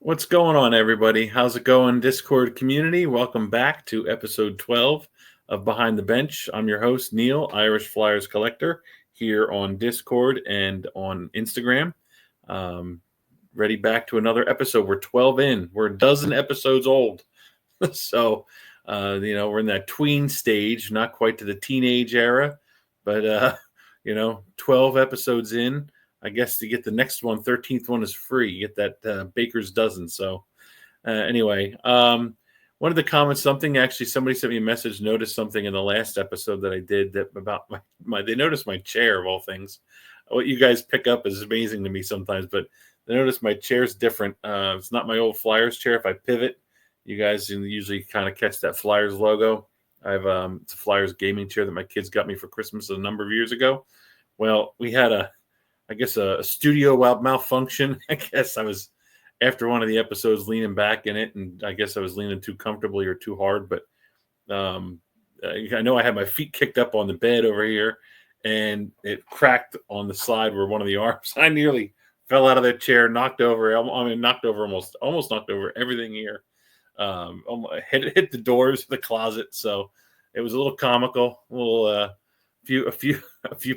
What's going on, everybody? How's it going, Discord community? Welcome back to episode 12 of Behind the Bench. I'm your host, Neil, Irish Flyers Collector, here on Discord and on Instagram. Um, Ready back to another episode. We're 12 in. We're a dozen episodes old. So, we're in that tween stage, not quite to the teenage era, but, 12 episodes in. I guess to get the next one, 13th one is free. You get that baker's dozen. So anyway, wanted to comment something. Actually, somebody sent me a message, noticed something in the last episode that I did that about they noticed my chair of all things. What you guys pick up is amazing to me sometimes, but they noticed my chair's different. It's not my old Flyers chair. If I pivot, you guys usually kind of catch that Flyers logo. I have it's a Flyers gaming chair that my kids got me for Christmas a number of years ago. Well, we had a studio malfunction. I guess I was, after one of the episodes, leaning back in it, and I guess I was leaning too comfortably or too hard. But I know I had my feet kicked up on the bed over here, and it cracked on the side where one of the arms. I nearly fell out of that chair, knocked over. Knocked over almost knocked over everything here. Hit the doors of the closet. So it was a little comical. A few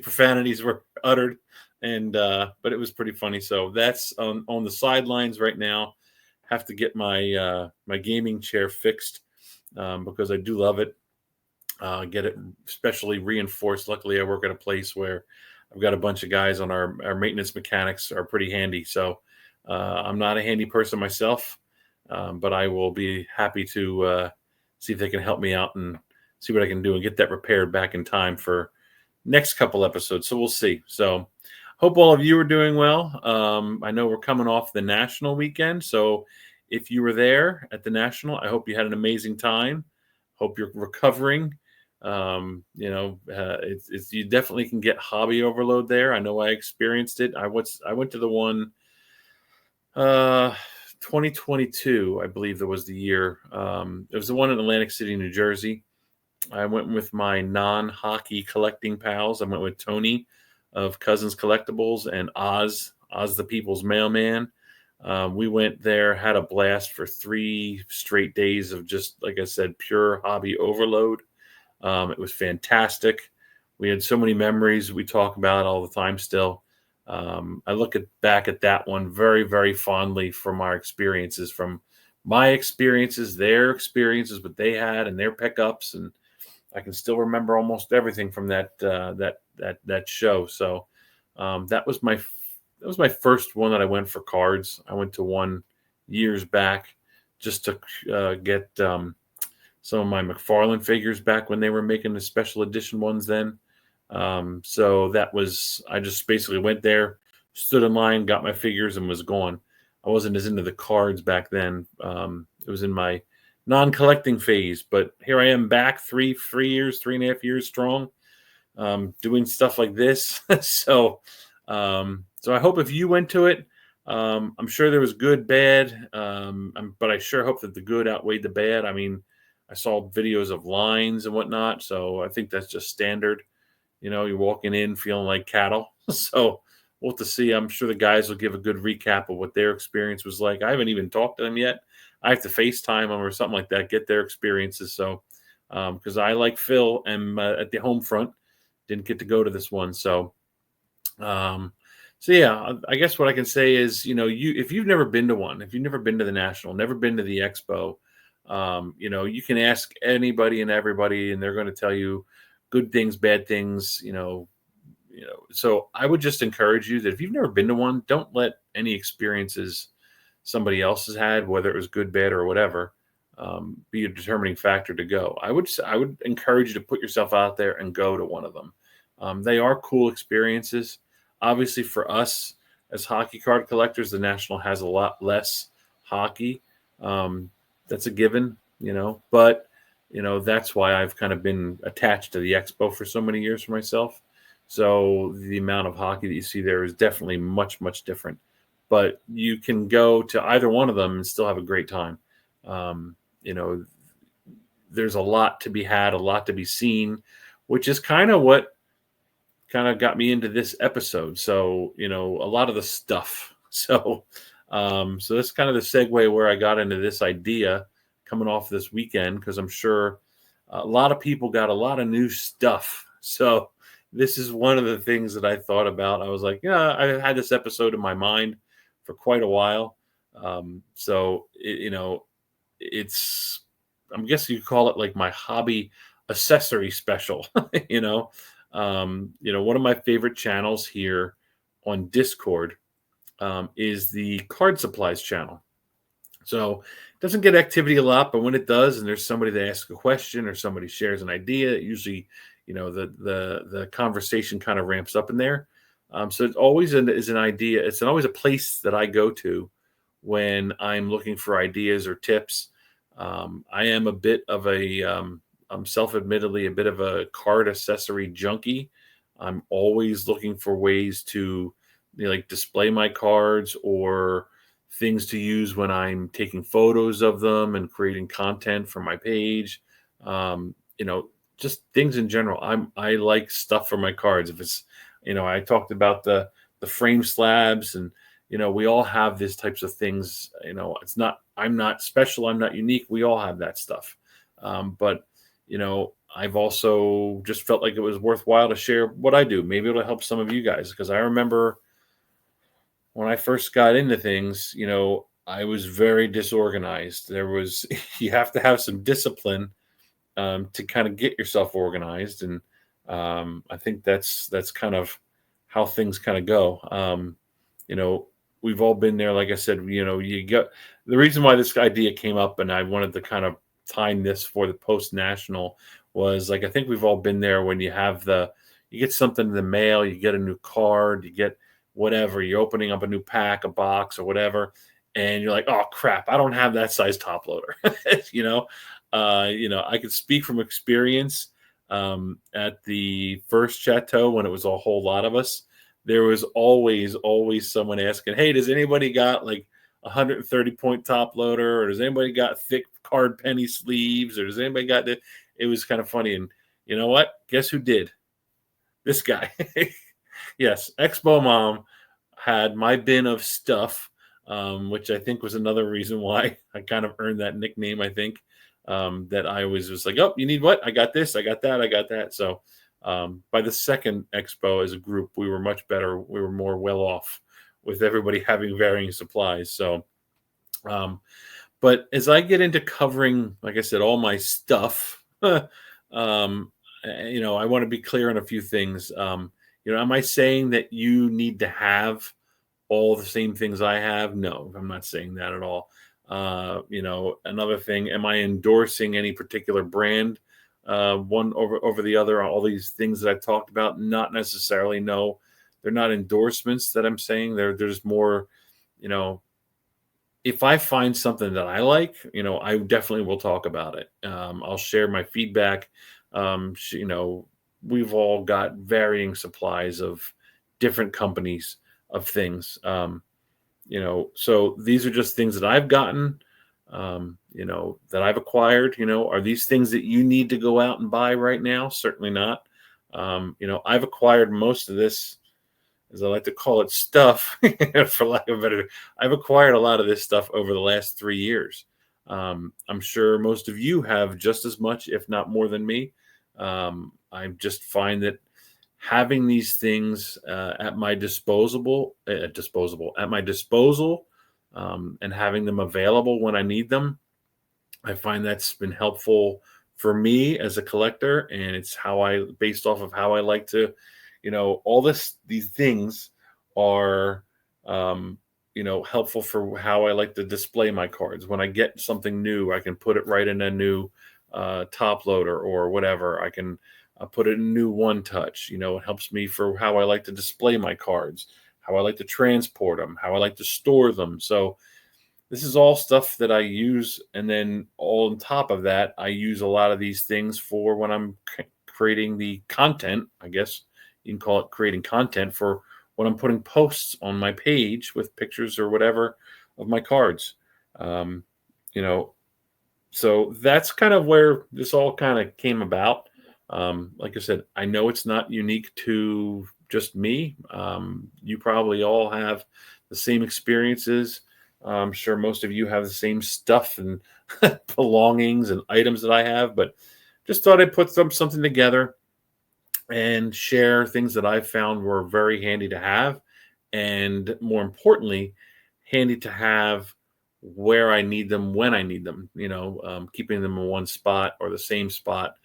profanities were uttered. And but it was pretty funny. So that's on the sidelines right now. Have to get my my gaming chair fixed because I do love it. Get it specially reinforced. Luckily, I work at a place where I've got a bunch of guys on our maintenance mechanics are pretty handy. So I'm not a handy person myself, but I will be happy to see if they can help me out and see what I can do and get that repaired back in time for next couple episodes. So we'll see. So hope all of you are doing well. I know we're coming off the National weekend, so if you were there at the National, I hope you had an amazing time. Hope you're recovering. It's you definitely can get hobby overload there. I know I experienced it. I went to the one 2022, I believe that was the year. It was the one in Atlantic City, New Jersey. I went with my non-hockey collecting pals. I went with Tony of Cousins Collectibles and Oz the People's Mailman. We went there, had a blast for 3 straight days of just, like I said, pure hobby overload. It was fantastic. We had so many memories we talk about all the time still. I look back at that one very, very fondly from our experiences, from my experiences, their experiences, what they had and their pickups, and I can still remember almost everything from that show. So that was my first one that I went for cards. I went to one years back just to get some of my McFarlane figures back when they were making the special edition ones then. So that was, I just basically went there, stood in line, got my figures, and was gone. I wasn't as into the cards back then. It was in my non-collecting phase, but here I am back 3.5 years strong, doing stuff like this. So I hope if you went to it, I'm sure there was good, bad, but I sure hope that the good outweighed the bad. I mean, I saw videos of lines and whatnot, so I think that's just standard. You're walking in feeling like cattle. So we'll have to see. I'm sure the guys will give a good recap of what their experience was like. I haven't even talked to them yet. I have to FaceTime them or something like that, get their experiences. So, because I, like Phil, am at the home front, didn't get to go to this one. So, yeah, I guess what I can say is, if you've never been to one, if you've never been to the National, never been to the Expo, you can ask anybody and everybody, and they're going to tell you good things, bad things, So I would just encourage you that if you've never been to one, don't let any experiences somebody else has had, whether it was good, bad, or whatever, be a determining factor to go. I would encourage you to put yourself out there and go to one of them. They are cool experiences. Obviously, for us as hockey card collectors, the National has a lot less hockey. That's a given, but that's why I've kind of been attached to the Expo for so many years for myself. So the amount of hockey that you see there is definitely much, much different. But you can go to either one of them and still have a great time. There's a lot to be had, a lot to be seen, which is kind of what kind of got me into this episode. So, a lot of the stuff. So So that's kind of the segue where I got into this idea coming off this weekend, because I'm sure a lot of people got a lot of new stuff. So this is one of the things that I thought about. I was like, yeah, I had this episode in my mind for quite a while. It's, I'm guessing you call it like my hobby accessory special. you know, One of my favorite channels here on Discord is the card supplies channel. So it doesn't get activity a lot, but when it does, and there's somebody that asks a question or somebody shares an idea, it usually, the conversation kind of ramps up in there. So it's always is an idea. It's always a place that I go to when I'm looking for ideas or tips. I am a bit of I'm self-admittedly a bit of a card accessory junkie. I'm always looking for ways to like display my cards, or things to use when I'm taking photos of them and creating content for my page. Um, you know, just things in general. I like stuff for my cards. If it's, I talked about the frame slabs, and we all have these types of things. It's not, I'm not special, I'm not unique. We all have that stuff. But I've also just felt like it was worthwhile to share what I do. Maybe it'll help some of you guys, because I remember when I first got into things, I was very disorganized. You have to have some discipline to kind of get yourself organized. And I think that's kind of how things kind of go. You know, we've all been there. Like I said, you get the reason why this idea came up, and I wanted to kind of time this for the post national was like, I think we've all been there when you get something in the mail, you get a new card, you get whatever, you're opening up a new pack, a box, or whatever, and you're like, oh crap, I don't have that size top loader. I could speak from experience. At the first chateau, when it was a whole lot of us, there was always someone asking, hey, does anybody got like 130 point top loader, or does anybody got thick card penny sleeves, or does anybody got the? It was kind of funny. And you know what, guess who did? This guy. Yes, Expo Mom had my bin of stuff, which I think was another reason why I kind of earned that nickname. I think that I was like, oh, you need what? I got this, I got that, I got that. So by the second expo as a group, we were much better. We were more well off with everybody having varying supplies. So, but as I get into covering, like I said, all my stuff, I want to be clear on a few things. Am I saying that you need to have all the same things I have? No, I'm not saying that at all. Another thing, am I endorsing any particular brand, one over the other? All these things that I've talked about, not necessarily. No, they're not endorsements that I'm saying. There's more, if I find something that I like, I definitely will talk about it. I'll share my feedback. We've all got varying supplies of different companies of things. So these are just things that I've gotten, that I've acquired. Are these things that you need to go out and buy right now? Certainly not. I've acquired most of this, as I like to call it, stuff, for lack of a better. I've acquired a lot of this stuff over the last 3 years. I'm sure most of you have just as much, if not more than me. I just find that having these things at my disposal, and having them available when I need them, I find that's been helpful for me as a collector, and it's based off of how I like to, these things are, helpful for how I like to display my cards. When I get something new, I can put it right in a new top loader or whatever. I can put it in new one touch. It helps me for how I like to display my cards, how I like to transport them, how I like to store them. So this is all stuff that I use. And then all on top of that, I use a lot of these things for when I'm creating the content. I guess you can call it creating content for when I'm putting posts on my page with pictures or whatever of my cards. Um, you know, so that's kind of where this all kind of came about. Like I said, I know it's not unique to just me. You probably all have the same experiences. I'm sure most of you have the same stuff and belongings and items that I have, but just thought I'd put something together and share things that I found were very handy to have, and more importantly, handy to have where I need them when I need them. Keeping them in one spot or the same spot.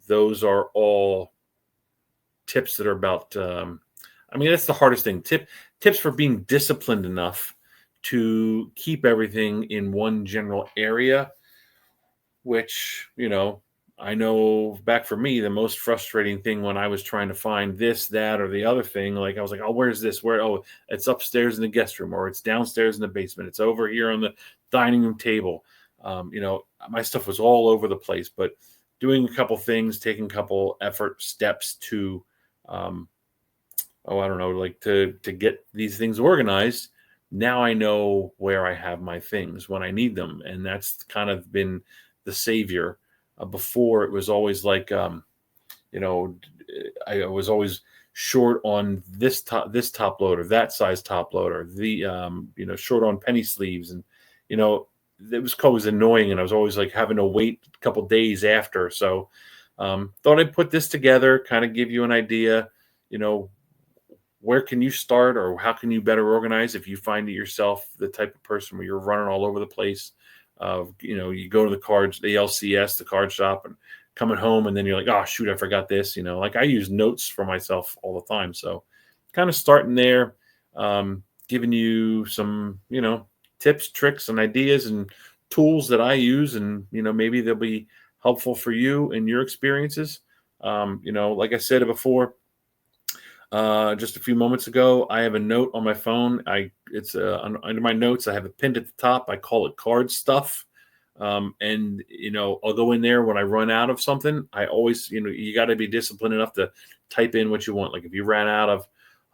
Those are all tips that are about. I mean, that's the hardest thing. Tips for being disciplined enough to keep everything in one general area, which, I know back for me, the most frustrating thing when I was trying to find this, that, or the other thing, like I was like, oh, where's this? Where? Oh, it's upstairs in the guest room, or it's downstairs in the basement. It's over here on the dining room table. My stuff was all over the place, but doing a couple things, taking a couple effort steps to, I don't know, like to get these things organized. Now I know where I have my things when I need them, and that's kind of been the savior. Before it was always like, you know, I was always short on this top loader, that size top loader, short on penny sleeves, and you know, it was always annoying, and I was always like having to wait a couple days after. So, thought I'd put this together, kind of give you an idea, you know, where can you start or how can you better organize if you find it yourself the type of person where you're running all over the place. You go to the LCS, the card shop, and coming home, and then you're like, oh shoot, I forgot this. Like I use notes for myself all the time. So kind of starting there, giving you some, tips, tricks, and ideas and tools that I use, and maybe they'll be helpful for you in your experiences. Like I said before, just a few moments ago, I have a note on my phone. It's under my notes. I have it pinned at the top. I call it card stuff. And I'll go in there when I run out of something. I always, you got to be disciplined enough to type in what you want. Like if you ran out of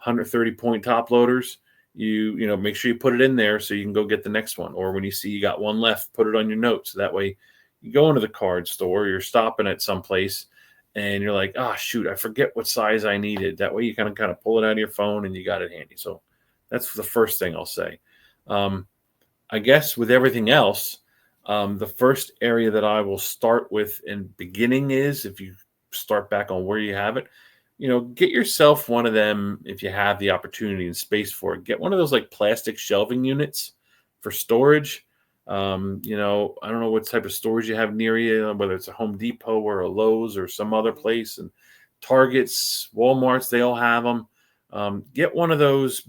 130 point top loaders, make sure you put it in there so you can go get the next one. Or when you see you got one left, put it on your notes. That way, you go into the card store, you're stopping at some place, and you're like, oh shoot, I forget what size I needed. That way you kind of pull it out of your phone and you got it handy. So that's the first thing I'll say. I guess with everything else, the first area that I will start with in beginning is, if you start back on where you have it, get yourself one of them. If you have the opportunity and space for it, get one of those like plastic shelving units for storage. I don't know what type of stores you have near you, whether it's a Home Depot or a Lowe's or some other place, and Targets, Walmarts, they all have them. Get one of those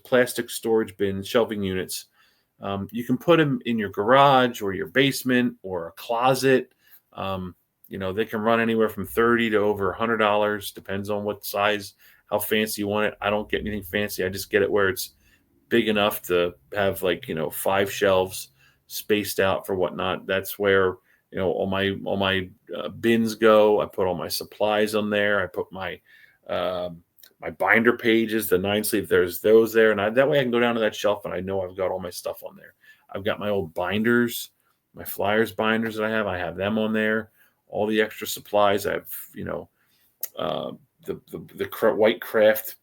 plastic storage bin shelving units. You can put them in your garage or your basement or a closet. They can run anywhere from $30 to over $100, depends on what size, how fancy you want it. I don't get anything fancy. I just get it where it's big enough to have 5 shelves spaced out for whatnot. That's where all my bins go. I put all my supplies on there. I put my binder pages, the 9 sleeve. There's those there, and that way I can go down to that shelf and I know I've got all my stuff on there. I've got my old binders, my Flyers binders that I have. I have them on there. All the extra supplies. I have the white craft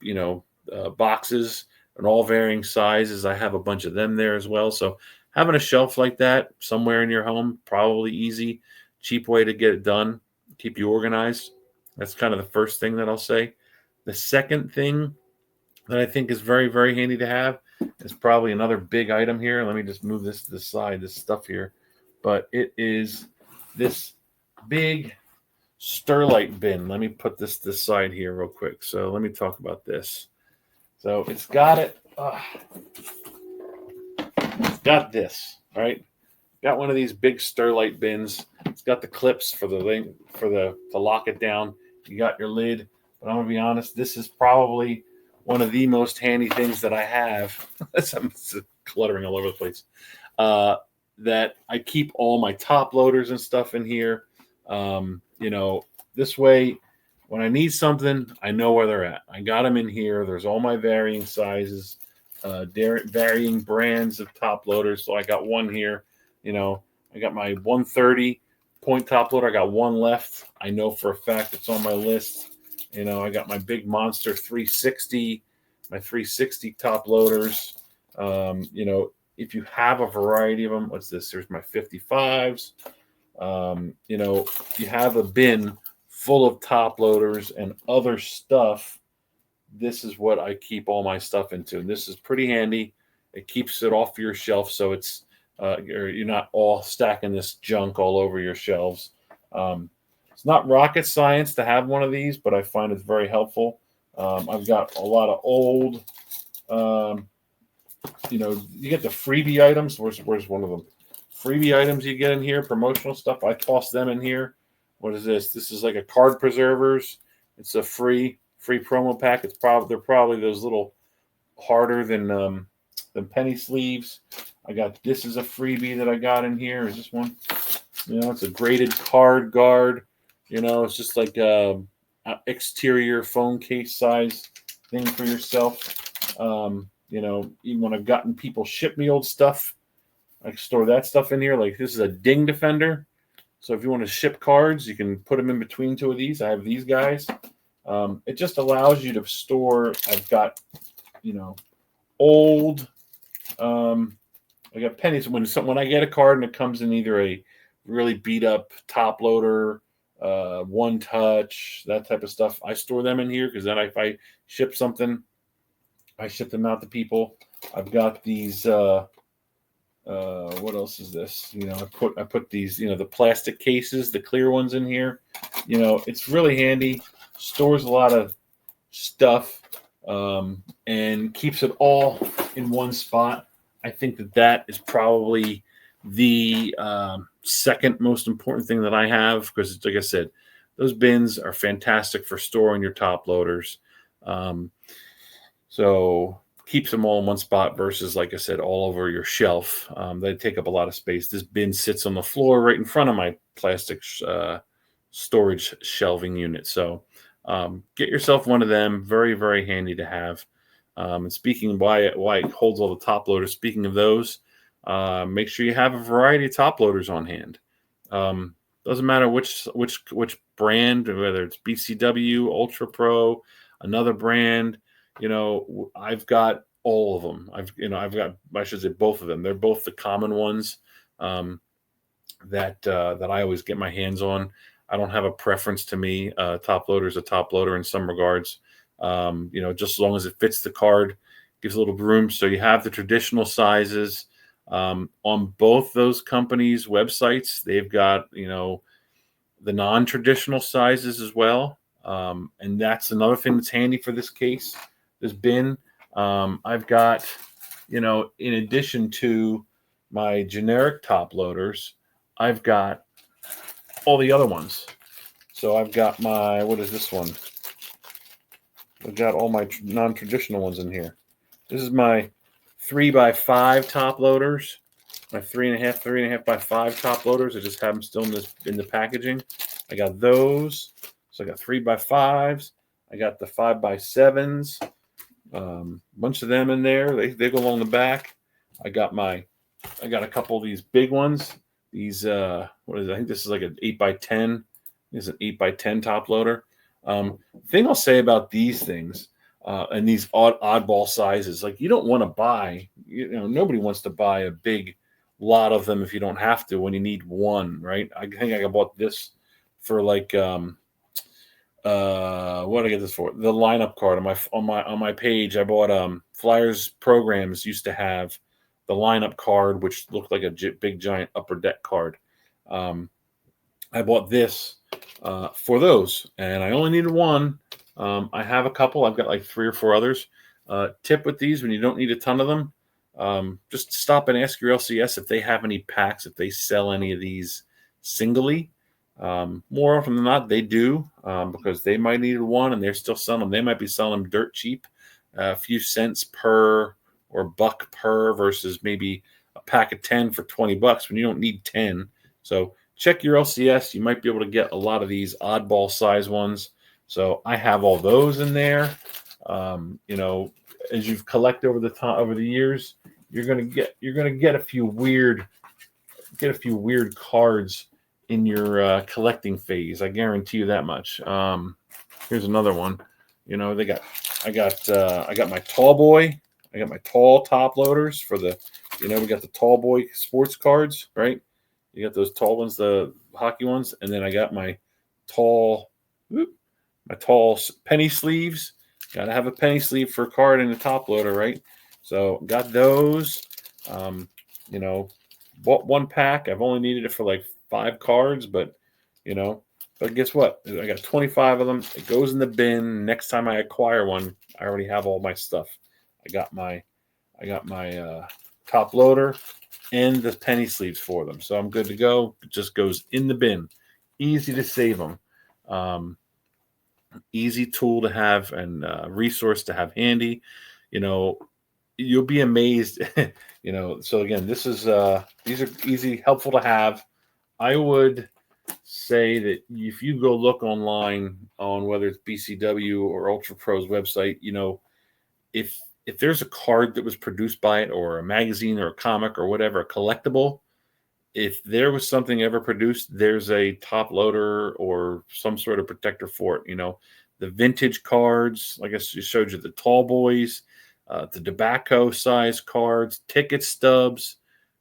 boxes in all varying sizes. I have a bunch of them there as well. So having a shelf like that somewhere in your home, probably easy, cheap way to get it done, keep you organized. That's kind of the first thing that I'll say. The second thing that I think is very, very handy to have is probably another big item here. Let me just move this to the side, this stuff here. But it is this big Sterlite bin. Let me put this side here real quick. So let me talk about this. So it's got this, right? Got one of these big Sterlite bins. It's got the clips for to lock it down. You got your lid. But I'm gonna be honest, this is probably one of the most handy things that I have. I'm cluttering all over the place. That I keep all my top loaders and stuff in here. This way, when I need something, I know where they're at. I got them in here. There's all my varying sizes, varying brands of top loaders. So I got one here. I got my 130 point top loader. I got one left. I know for a fact it's on my list. I got my big monster 360, my 360 top loaders. You know, if you have a variety of them, what's this? There's my 55s. You know, you have a bin full of top loaders and other stuff. This is what I keep all my stuff into. And this is pretty handy. It keeps it off your shelf, so you're not all stacking this junk all over your shelves. It's not rocket science to have one of these, but I find it's very helpful. I've got a lot of old, you know, you get the freebie items. Where's one of them? Freebie items you get in here, promotional stuff. I toss them in here. What is this? This is like a card preservers. It's a free promo pack. They're probably those little harder than penny sleeves. I got this is a freebie that I got in here. Is this one? You know, it's a graded card guard. You know, it's just like a exterior phone case size thing for yourself. You know, even when I've gotten people ship me old stuff, I store that stuff in here. Like this is a ding defender. So if you want to ship cards, you can put them in between two of these. I have these guys. It just allows you to store. I've got, you know, old. I got pennies. When I get a card and it comes in either a really beat up top loader, one touch, that type of stuff, I store them in here because then if I ship something, I ship them out to people. I've got these. What else is this? You know, I put these, you know, the plastic cases, the clear ones in here. You know, it's really handy. Stores a lot of stuff and keeps it all in one spot. I think that is probably the second most important thing that I have because, like I said, those bins are fantastic for storing your top loaders. So keeps them all in one spot versus, like I said, all over your shelf. They take up a lot of space. This bin sits on the floor right in front of my plastic storage shelving unit. So get yourself one of them. Very, very handy to have. And speaking of why it holds all the top loaders, speaking of those, make sure you have a variety of top loaders on hand. Doesn't matter which brand, whether it's BCW, Ultra Pro, another brand. You know, I've got all of them. I should say both of them. They're both the common ones that I always get my hands on. I don't have a preference to me. Top loader is a top loader in some regards. You know, just as long as it fits the card, gives a little room. So you have the traditional sizes on both those companies' websites. They've got, you know, the non-traditional sizes as well. And that's another thing that's handy for this case. This bin, I've got, you know, in addition to my generic top loaders, I've got all the other ones. So I've got what is this one? I've got all my non-traditional ones in here. This is my 3x5 top loaders, my 3.5 by 5 top loaders. I just have them still in the packaging. I got those. So I got 3x5s. I got the 5x7s. Bunch of them in there. They go along the back. I got a couple of these big ones. These what is it? I think this is like an 8x10. This is an 8x10 top loader. Thing I'll say about these things and these oddball sizes, like you don't want to buy. You know, nobody wants to buy a big lot of them if you don't have to when you need one, right? I think I bought this for like what did I get this for? The lineup card on my page. I bought Flyers Programs used to have the lineup card, which looked like a big giant upper deck card. I bought this for those, and I only needed one. I have a couple. I've got like 3 or 4 others. Tip with these when you don't need a ton of them, just stop and ask your LCS if they have any packs, if they sell any of these singly. More often than not, they do because they might need one and they're still selling them. They might be selling them dirt cheap, a few cents per or buck per versus maybe a pack of 10 for $20 when you don't need 10. So check your LCS. You might be able to get a lot of these oddball size ones. So I have all those in there. You know, as you've collected over the years, you're gonna get a few weird cards in your collecting phase. I guarantee you that much. Here's another one. You know, I got my tall boy. I got my tall top loaders for the, we got the tall boy sports cards, right? You got those tall ones, the hockey ones, and then I got my tall, penny sleeves. Got to have a penny sleeve for a card in the top loader, right? So got those. Um, bought one pack. I've only needed it for like 5 cards, but but guess what? I got 25 of them. It goes in the bin. Next time I acquire one, I already have all my stuff. I got my top loader and the penny sleeves for them, so I'm good to go. It just goes in the bin. Easy to save them. Easy tool to have and resource to have handy. You'll be amazed. So again, this is these are easy, helpful to have. I would say that if you go look online on whether it's BCW or Ultra Pro's website, if there's a card that was produced by it, or a magazine or a comic or whatever, a collectible, if there was something ever produced, there's a top loader or some sort of protector for it. The vintage cards, like I just showed you, the tall boys, the tobacco size cards, ticket stubs,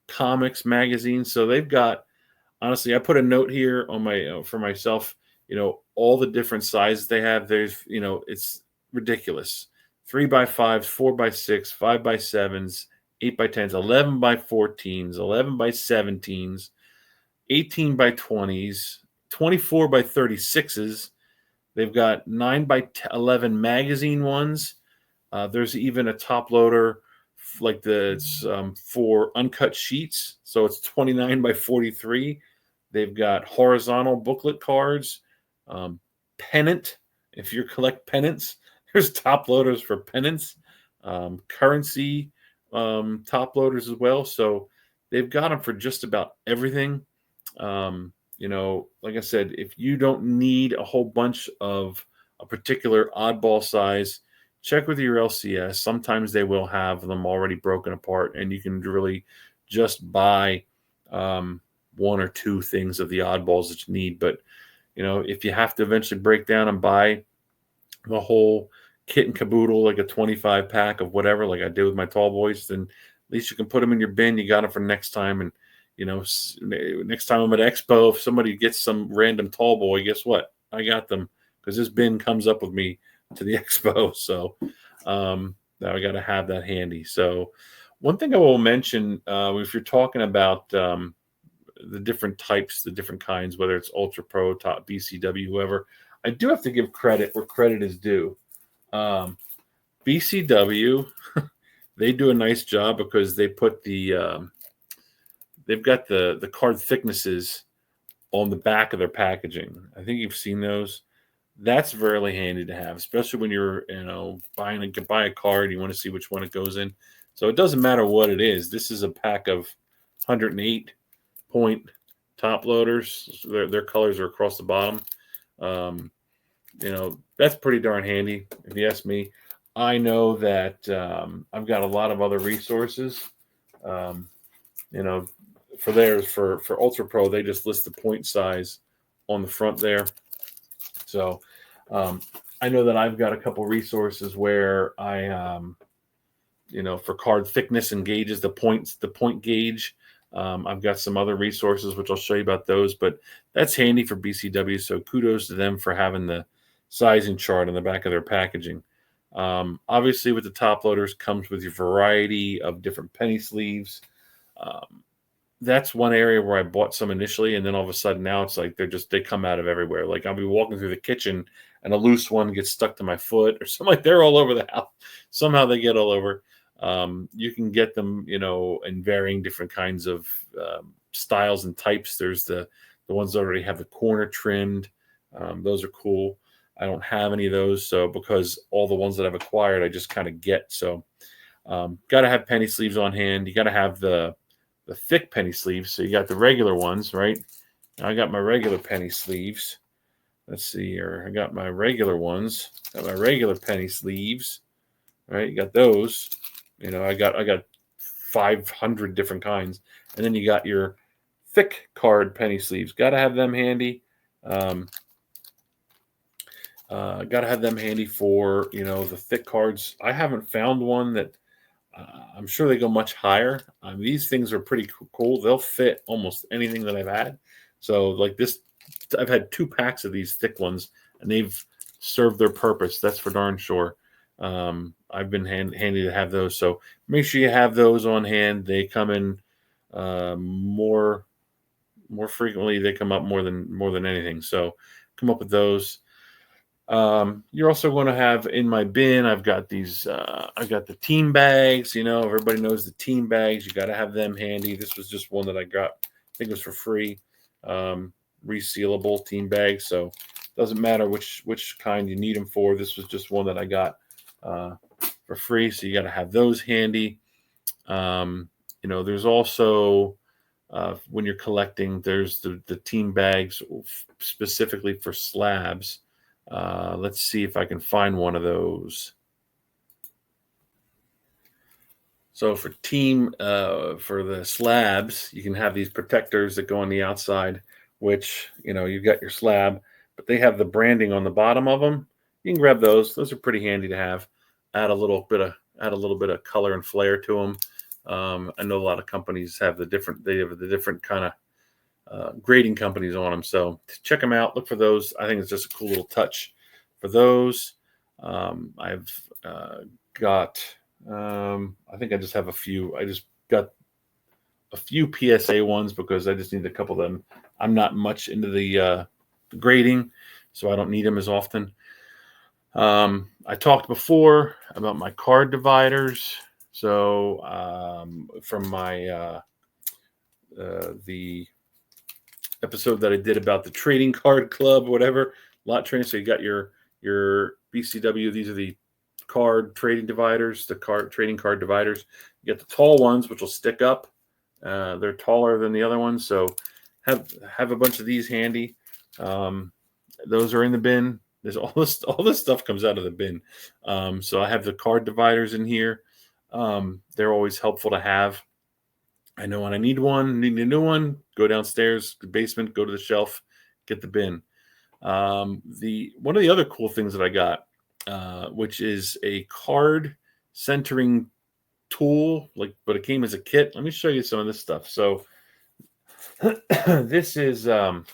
comics, magazines. So they've got, honestly, I put a note here on my for myself. All the different sizes they have. There's, it's ridiculous. 3x5s, 4x6, 5x7s, 8x10s, 11x14s, 11x17s, 18x20s, 24x36s. They've got 9x11 magazine ones. There's even a top loader like it's for uncut sheets, so it's 29x43. They've got horizontal booklet cards, pennant. If you collect pennants, there's top loaders for pennants, currency top loaders as well. So they've got them for just about everything. Like I said, if you don't need a whole bunch of a particular oddball size, check with your LCS. Sometimes they will have them already broken apart, and you can really just buy one or two things of the oddballs that you need. But if you have to eventually break down and buy the whole kit and caboodle, like a 25 pack of whatever, like I did with my tall boys, then at least you can put them in your bin. You got them for next time. And next time I'm at Expo, if somebody gets some random tall boy, guess what? I got them, because this bin comes up with me to the Expo. So now I got to have that handy. So one thing I will mention, if you're talking about the different types, the different kinds, whether it's Ultra Pro, Top, BCW, whoever, I do have to give credit where credit is due. BCW, they do a nice job because they put they've got the card thicknesses on the back of their packaging. I think you've seen those. That's very handy to have, especially when you're buy a card, you want to see which one it goes in. So it doesn't matter what it is. This is a pack of 108 point top loaders. Their colors are across the bottom. That's pretty darn handy, if you ask me. I know that I've got a lot of other resources. For theirs, for Ultra Pro, they just list the point size on the front there. So I know that I've got a couple resources where I, for card thickness and gauges, the point gauge. I've got some other resources which I'll show you about those, but that's handy for BCW. So kudos to them for having the sizing chart on the back of their packaging. Obviously, with the top loaders comes with your variety of different penny sleeves. That's one area where I bought some initially, and then all of a sudden now it's like they come out of everywhere. Like I'll be walking through the kitchen and a loose one gets stuck to my foot or something. Like they're all over the house. Somehow they get all over. You can get them, in varying different kinds of styles and types. There's the ones that already have the corner trimmed. Those are cool. I don't have any of those, so because all the ones that I've acquired, I just kind of get. So got to have penny sleeves on hand. You got to have the thick penny sleeves. So you got the regular ones, right? I got my regular penny sleeves. Let's see here. I got my regular ones. Got my regular penny sleeves. Right? You got those. I got 500 different kinds. And then you got your thick card penny sleeves. Got to have them handy. Got to have them handy for, the thick cards. I haven't found one that I'm sure they go much higher. These things are pretty cool. They'll fit almost anything that I've had. So like this, I've had 2 packs of these thick ones, and they've served their purpose. That's for darn sure. I've been handy to have those. So make sure you have those on hand. They come in more frequently. They come up more than anything. So come up with those. You're also going to have in my bin, I've got these, I've got the team bags, everybody knows the team bags. You got to have them handy. This was just one that I got, I think it was for free, resealable team bags. So it doesn't matter which kind you need them for. This was just one that I got, for free. So you got to have those handy. There's also, when you're collecting, there's the team bags specifically for slabs. Let's see if I can find one of those. So for for the slabs, you can have these protectors that go on the outside, which, you've got your slab, but they have the branding on the bottom of them. You can grab those. Those are pretty handy to have. Add a little bit of color and flair to them. I know a lot of companies have the different kind of grading companies on them. So check them out. Look for those. I think it's just a cool little touch for those. I've got, I think I just have a few. I just got a few PSA ones because I just need a couple of them. I'm not much into the grading, so I don't need them as often. I talked before about my card dividers. So from my the episode that I did about the trading card club, whatever, lot trading. So you got your BCW. These are the card trading dividers, the trading card dividers. You get the tall ones, which will stick up. They're taller than the other ones. So have a bunch of these handy. Those are in the bin. There's all this stuff comes out of the bin. So I have the card dividers in here. They're always helpful to have. I know when I need a new one, go downstairs, the basement, go to the shelf, get the bin. One of the other cool things that I got, which is a card centering tool, but it came as a kit. Let me show you some of this stuff. So this is, where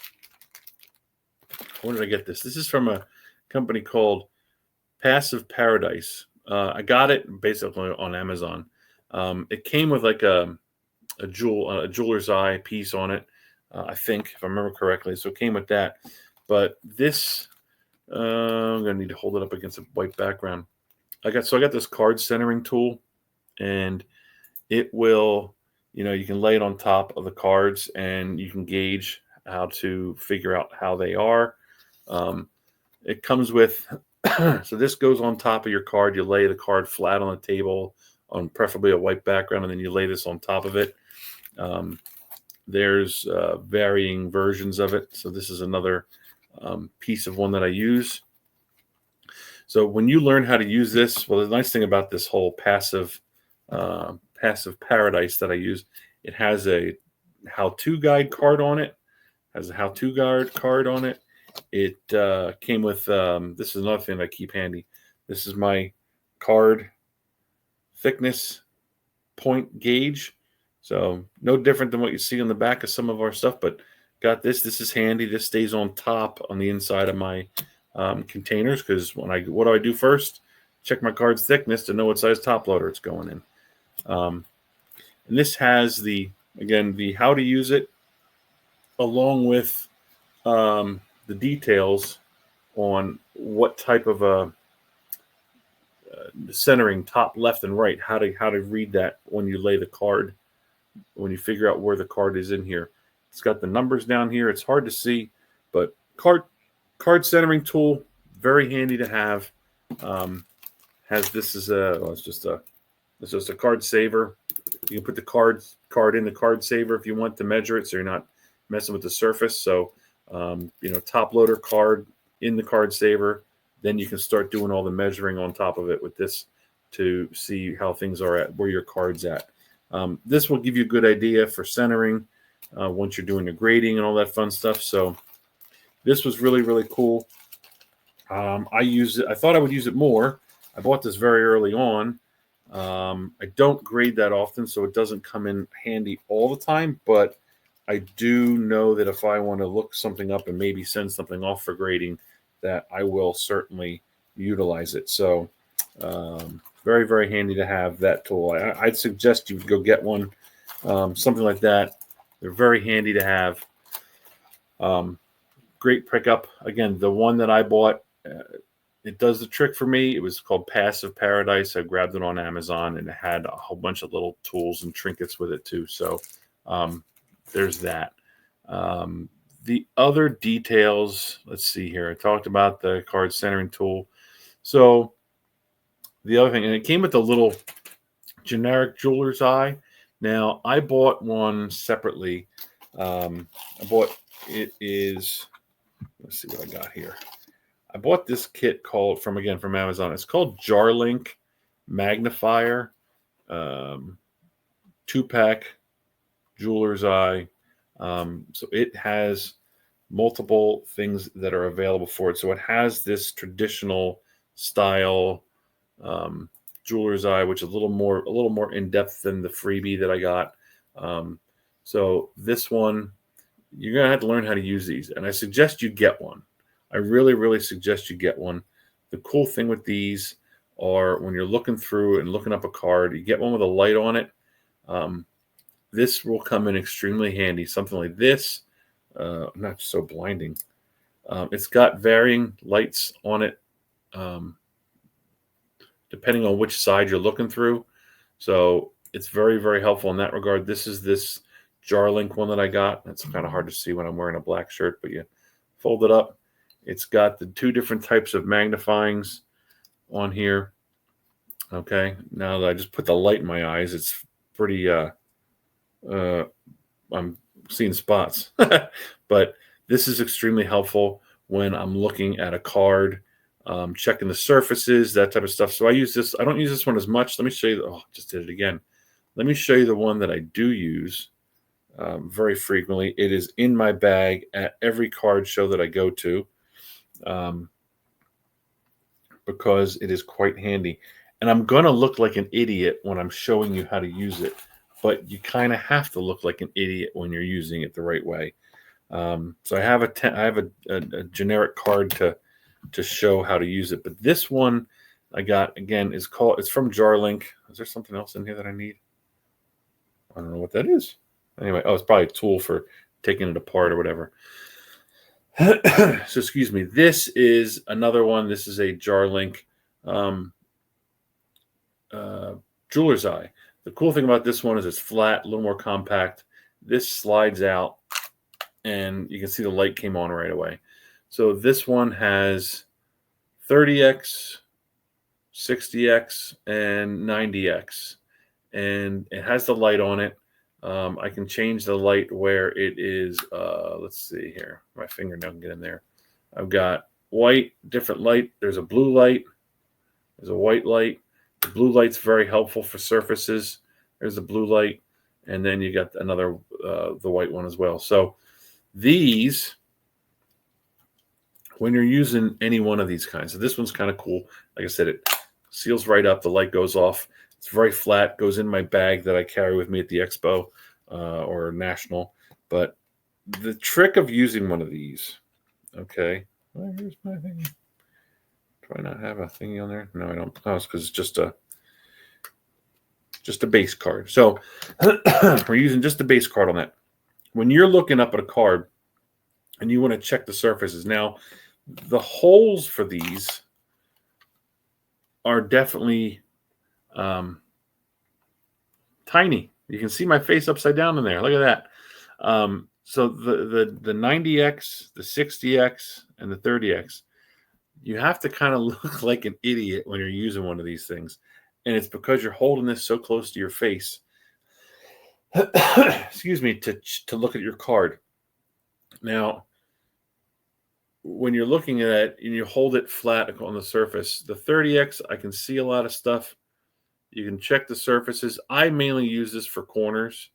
did I get this? This is from a company called Passive Paradise. I got it basically on Amazon. It came with like a jeweler's eye piece on it, I think, if I remember correctly. So it came with that. But this, I'm gonna need to hold it up against a white background. I got this card centering tool, and it will, you can lay it on top of the cards, and you can gauge how to figure out how they are. It comes with, so this goes on top of your card. You lay the card flat on the table on preferably a white background, and then you lay this on top of it. There's varying versions of it. So this is another piece of one that I use. So when you learn how to use this, well, the nice thing about this whole passive paradise that I use, it has a how-to guide card on it. It came with, this is another thing that I keep handy. This is my card thickness point gauge. So no different than what you see on the back of some of our stuff, but got this. This is handy. This stays on top on the inside of my containers, because what do I do first? Check my card's thickness to know what size top loader it's going in. And this has the how to use it, along with the details on what type of a centering top, left, and right. How to read that when you lay the card, when you figure out where the card is in here. It's got the numbers down here. It's hard to see, but card centering tool, very handy to have. Has this is it's just a card saver. You can put the card in the card saver if you want to measure it, so you're not messing with the surface. So top loader card in the card saver. Then you can start doing all the measuring on top of it with this to see how things are at where your card's at. This will give you a good idea for centering once you're doing your grading and all that fun stuff. So this was really, really cool. I use it. I thought I would use it more. I bought this very early on. I don't grade that often, so it doesn't come in handy all the time, but I do know that if I want to look something up and maybe send something off for grading, that I will certainly utilize it. So, very, very handy to have that tool. I'd suggest you go get one, something like that. They're very handy to have. Great pickup. Again, the one that I bought, it does the trick for me. It was called Passive Paradise. I grabbed it on Amazon, and it had a whole bunch of little tools and trinkets with it too. So there's that. The other details, let's see here. I talked about the card centering tool. So the other thing, and it came with a little generic jeweler's eye. Now I bought one separately. It is, let's see what I got here. I bought this kit called from Amazon. It's called JarLink Magnifier, 2-pack jeweler's eye. So it has multiple things that are available for it. So it has this traditional style jeweler's eye, which is a little more in depth than the freebie that I got. So this one, you're gonna have to learn how to use these, and I suggest you get one. I really, really suggest you get one. The cool thing with these are when you're looking through and looking up a card, you get one with a light on it. This will come in extremely handy. Something like this, not so blinding. It's got varying lights on it, depending on which side you're looking through. So it's very, very helpful in that regard. This is this JarLink one that I got. It's kind of hard to see when I'm wearing a black shirt, but you fold it up. It's got the 2 different types of magnifyings on here. Okay, now that I just put the light in my eyes, it's pretty, I'm seeing spots. But this is extremely helpful when I'm looking at a card, checking the surfaces, that type of stuff. So I use this. I don't use this one as much. Let me show you. Oh, just did it again. Let me show you the one that I do use very frequently. It is in my bag at every card show that I go to. Because it is quite handy. And I'm going to look like an idiot when I'm showing you how to use it, but you kind of have to look like an idiot when you're using it the right way. So I have a generic card to show how to use it, but this one I got, again, it's from JarLink. Is there something else in here that I need? I don't know what that is. Anyway, it's probably a tool for taking it apart or whatever. So excuse me. This is another one. This is a JarLink jeweler's eye. The cool thing about this one is it's flat, a little more compact. This slides out, and you can see the light came on right away. So this one has 30x, 60x, and 90x, and it has the light on it. I can change the light where it is. Let's see here. My fingernail can get in there. I've got white, different light. There's a blue light. There's a white light. The blue light's very helpful for surfaces. There's the blue light. And then you got another, the white one as well. So these, when you're using any one of these kinds, so this one's kind of cool. Like I said, it seals right up. The light goes off. It's very flat, goes in my bag that I carry with me at the expo or national. But the trick of using one of these, okay, well, here's my thing. Do I not have a thingy on there? No, I don't. Oh, it's because it's just a base card. So we're using just the base card on that. When you're looking up at a card and you want to check the surfaces, now the holes for these are definitely tiny. You can see my face upside down in there. Look at that. So the 90x, the 60x, and the 30x, you have to kind of look like an idiot when you're using one of these things, and it's because you're holding this so close to your face. Excuse me, to look at your card. Now, when you're looking at it and you hold it flat on the surface, the 30x, I can see a lot of stuff. You can check the surfaces. I mainly use this for corners.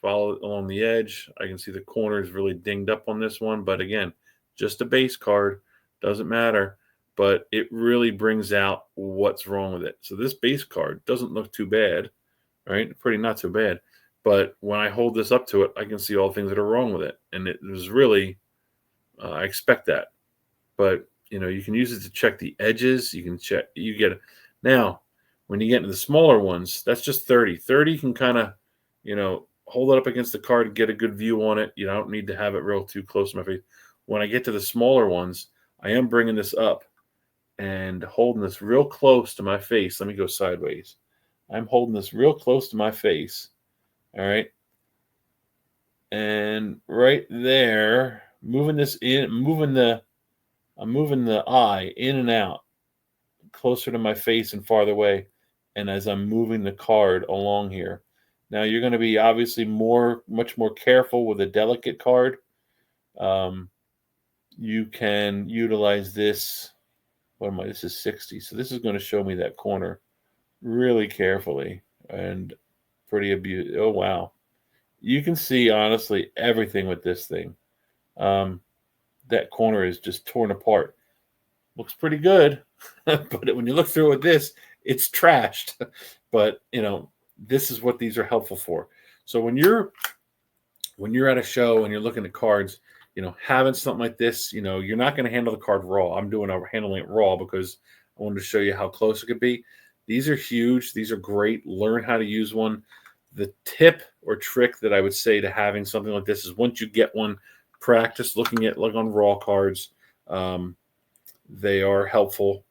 Follow it along the edge. I can see the corners really dinged up on this one. But again, just a base card. Doesn't matter. but it really brings out what's wrong with it. So this base card doesn't look too bad, right? Pretty not too bad. But when I hold this up to it, I can see all the things that are wrong with it. And it was really, I expect that. But, you can use it to check the edges. You can check, now, when you get into the smaller ones, that's just 30. 30 can kind of, hold it up against the card and get a good view on it. You don't need to have it real too close to my face. When I get to the smaller ones, I am bringing this up and holding this real close to my face. Let me go sideways. I'm holding this real close to my face. All right. And right there, moving this in, I'm moving the eye in and out closer to my face and farther away. And as I'm moving the card along here. Now you're going to be obviously much more careful with a delicate card. You can utilize this. This is 60. So this is going to show me that corner really carefully and pretty abuse. Oh, wow. You can see, honestly, everything with this thing. That corner is just torn apart. Looks pretty good, but when you look through it with this, it's trashed. But, this is what these are helpful for. So when you're at a show and you're looking at cards, having something like this, you're not going to handle the card raw. I'm handling it raw because I wanted to show you how close it could be. These are huge. These are great. Learn how to use one. The tip or trick that I would say to having something like this is once you get one, practice looking at on raw cards. They are helpful.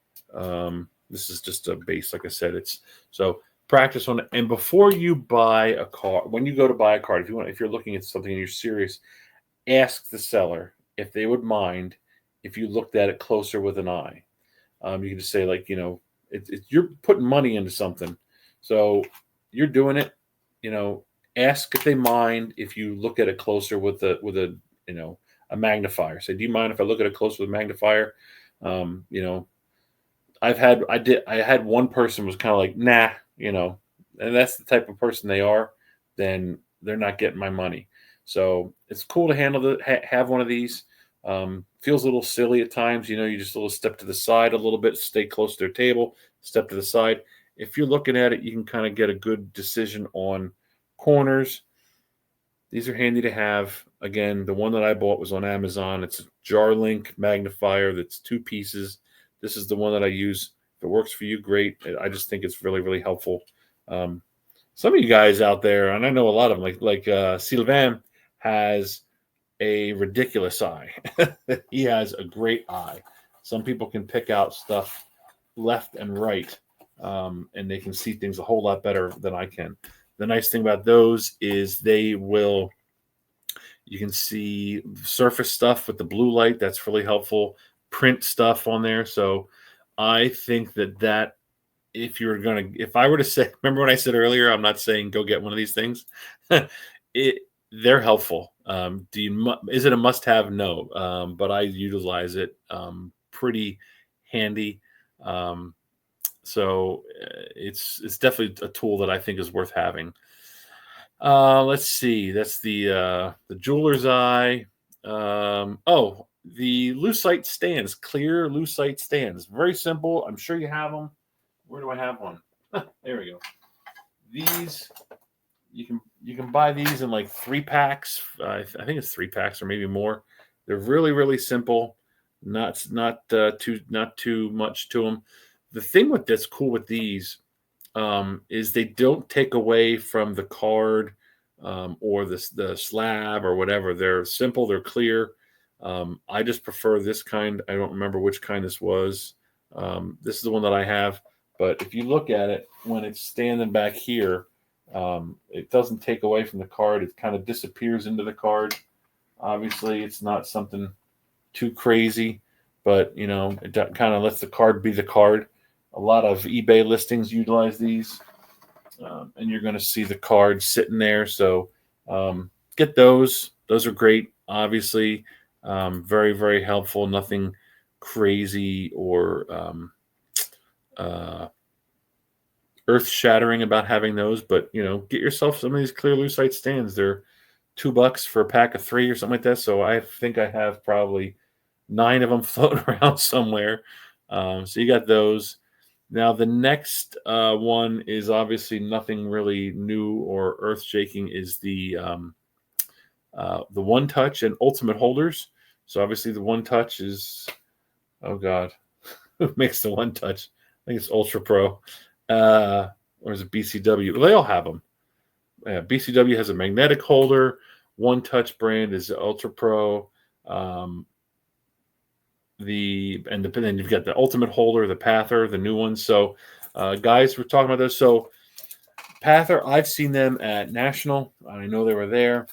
This is just a base, like I said. So practice on it. And before you buy a card, when you go to buy a card, if you're looking at something and you're serious, ask the seller if they would mind if you looked at it closer with an eye. You can just say you're putting money into something, so you're doing it. Ask if they mind if you look at it closer with a magnifier. Say, do you mind if I look at it closer with a magnifier? I had one person was kind of like, nah, and that's the type of person they are. Then they're not getting my money. So it's cool to have one of these. Feels a little silly at times. You just a little step to the side a little bit, stay close to their table, step to the side. If you're looking at it, you can kind of get a good decision on corners. These are handy to have. Again, the one that I bought was on Amazon. It's a Jar-Link magnifier that's 2 pieces. This is the one that I use. If it works for you, great. I just think it's really, really helpful. Some of you guys out there, and I know a lot of them, like Sylvain has a ridiculous eye. He has a great eye. Some people can pick out stuff left and right, and they can see things a whole lot better than I can. The nice thing about those is you can see surface stuff with the blue light. That's really helpful. Print stuff on there. So I think that if I were to say, remember when I said earlier, I'm not saying go get one of these things. They're helpful. Is it a must-have? No, but I utilize it pretty handy. So it's definitely a tool that I think is worth having. Let's see. That's the jeweler's eye. The lucite stands, clear lucite stands. Very simple. I'm sure you have them. Where do I have one? There we go. These you can buy these in like 3 packs. I think it's 3 packs or maybe more. They're really, really simple. Not too much to them. The thing that's cool with these is they don't take away from the card or the slab or whatever. They're simple. They're clear. I just prefer this kind. I don't remember which kind this was. This is the one that I have. But if you look at it, when it's standing back here, it doesn't take away from the card. It kind of disappears into the card. Obviously, it's not something too crazy, but it kind of lets the card be the card. A lot of eBay listings utilize these, and you're going to see the card sitting there. So get those. Those are great. Obviously, very, very helpful. Nothing crazy or earth-shattering about having those, but get yourself some of these clear lucite stands. They're $2 for a pack of 3 or something like that. So I think I have probably 9 of them floating around somewhere. So you got those. Now the next one is obviously nothing really new or earth-shaking. Is the One Touch and Ultimate holders. So obviously the One Touch is, oh God, who makes the One Touch? I think it's Ultra Pro, or is it BCW? They all have them. BCW has a magnetic holder. One Touch brand is Ultra Pro. Then you've got the Ultimate holder, the Pather, the new ones. So, guys, we're talking about this. So, Pather, I've seen them at National. I know they were there.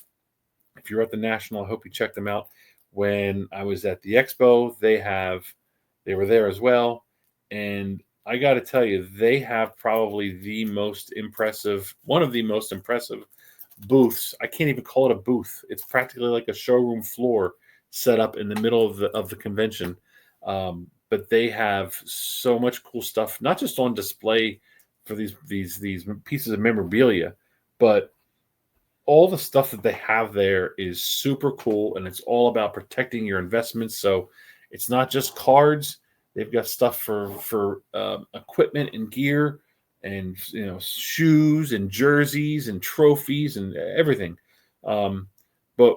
If you're at the National, I hope you check them out. When I was at the Expo, they were there as well. And I got to tell you, they have probably one of the most impressive booths. I can't even call it a booth. It's practically like a showroom floor set up in the middle of the convention. But they have so much cool stuff, not just on display for these pieces of memorabilia, but all the stuff that they have there is super cool, and it's all about protecting your investments. So it's not just cards. They've got stuff for equipment and gear, and shoes and jerseys and trophies and everything. But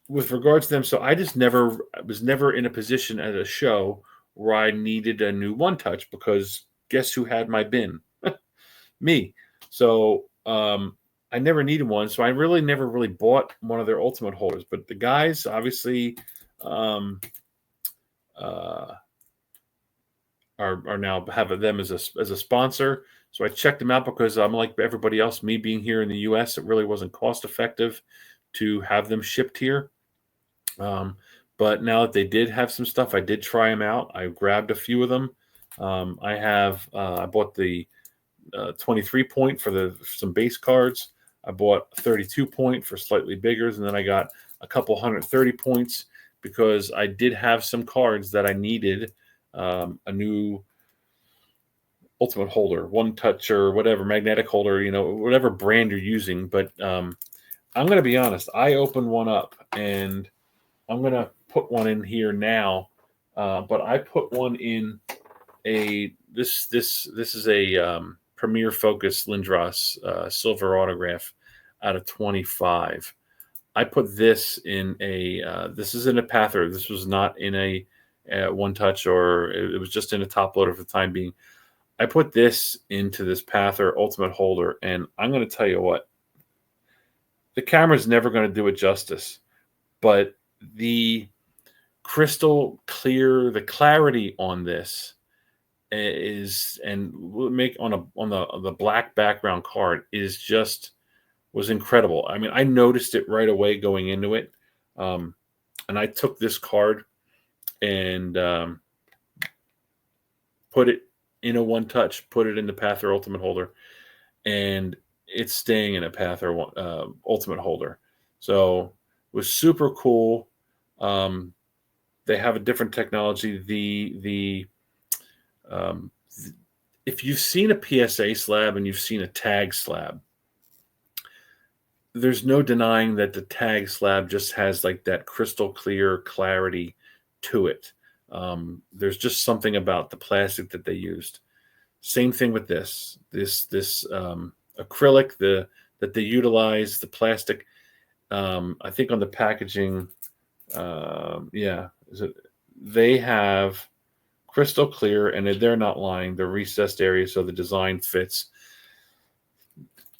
with regards to them, so I was never in a position at a show where I needed a new One Touch, because guess who had my bin? Me. So I never needed one, so I never really bought one of their Ultimate holders. But the guys obviously are now have them as a sponsor. So I checked them out because I'm like everybody else. Me being here in the U.S., it really wasn't cost effective to have them shipped here. But now that they did have some stuff, I did try them out. I grabbed a few of them. I bought the 23 point for some base cards. I bought 32 point for slightly bigger, and then I got a couple 130 points because I did have some cards that I needed a new Ultimate holder, One Touch or whatever, magnetic holder, whatever brand you're using. But I'm going to be honest. I opened one up, and I'm going to put one in here now. But I put one in this is a Premier Focus Lindros silver autograph out of 25. I put this in this is in a Pather. This was not in a One Touch, or it was just in a top loader for the time being. I put this into this Pather Ultimate holder, and I'm going to tell you what, the camera's never going to do it justice, but the crystal clear, the clarity on this make on the black background card was incredible. I mean, I noticed it right away going into it. And I took this card and put it in a One Touch, put it in the Pather Ultimate holder, and it's staying in a Pather Ultimate holder. So it was super cool. They have a different technology. If you've seen a PSA slab and you've seen a tag slab, there's no denying that the tag slab just has like that crystal clear clarity to it. There's just something about the plastic that they used. Same thing with this acrylic that they utilize, the plastic. I think on the packaging, they have crystal clear, and they're not lying. They're recessed areas, so the design fits.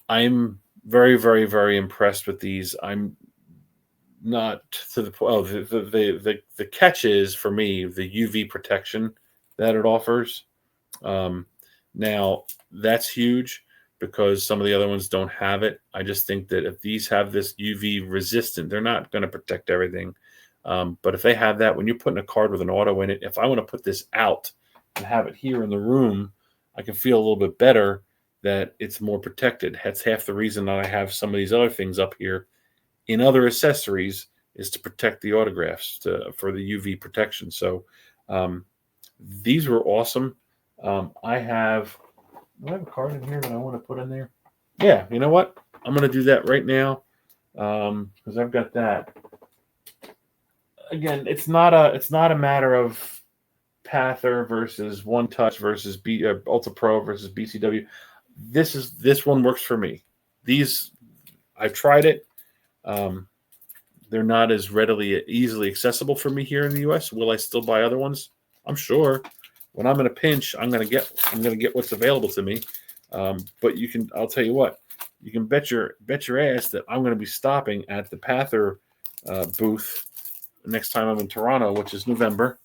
I'm very, very, very impressed with these. I'm not to the point. Oh, the catch is for me the UV protection that it offers. Now that's huge because some of the other ones don't have it. I just think that if these have this UV resistant, they're not going to protect everything. But if they have that, when you're putting a card with an auto in it, if I want to put this out and have it here in the room, I can feel a little bit better that it's more protected. That's half the reason that I have some of these other things up here in other accessories, is to protect the autographs for the UV protection. So these were awesome. Do I have a card in here that I want to put in there? Yeah, you know what? I'm going to do that right now because I've got that. Again, it's not a matter of Pather versus One Touch versus Ultra Pro versus BCW. This one works for me. These I've tried it. They're not as easily accessible for me here in the U.S. Will I still buy other ones? I'm sure. When I'm in a pinch, I'm gonna get what's available to me. But I'll tell you what, you can bet your ass that I'm gonna be stopping at the Pather booth next time I'm in Toronto, which is November,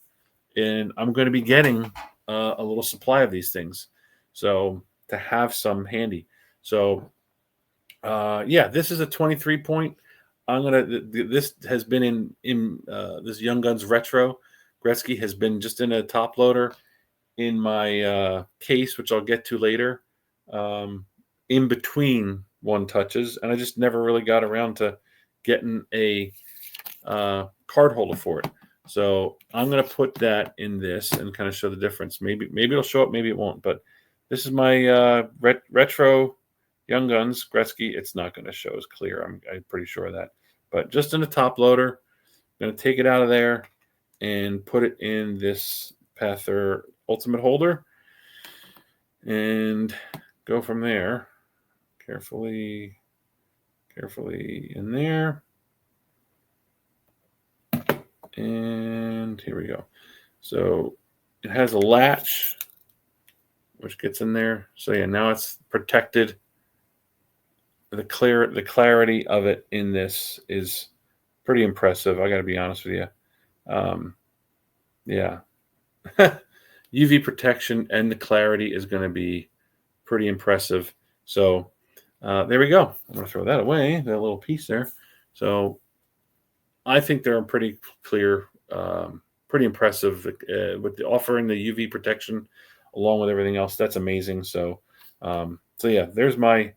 and I'm going to be getting a little supply of these things, so to have some handy. So this is a 23 point. This has been in this Young Guns Retro. Gretzky has been just in a top loader in my case, which I'll get to later, in between One Touches, and I just never really got around to getting a card holder for it. So I'm going to put that in this and kind of show the difference. Maybe it'll show up, maybe it won't. But this is my retro Young Guns Gretzky. It's not going to show as clear. I'm pretty sure of that. But just in the top loader, I'm going to take it out of there and put it in this Pather Ultimate holder and go from there. Carefully in there. And here we go. So it has a latch which gets in there. So yeah, now it's protected. The clarity of it in this is pretty impressive. I got to be honest with you. Yeah. UV protection and the clarity is going to be pretty impressive. So there we go. I'm going to throw that away, that little piece there. So I think they're pretty clear, pretty impressive with offering the UV protection along with everything else. That's amazing. So yeah, there's my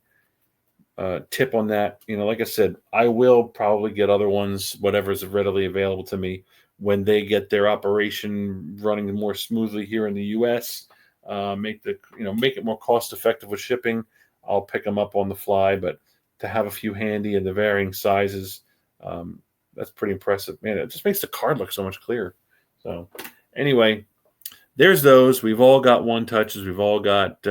tip on that. Like I said, I will probably get other ones, whatever's readily available to me, when they get their operation running more smoothly here in the U.S. Make it more cost effective with shipping. I'll pick them up on the fly, but to have a few handy in the varying sizes, that's pretty impressive. Man, it just makes the card look so much clearer. So anyway, there's those. We've all got One Touches. We've all got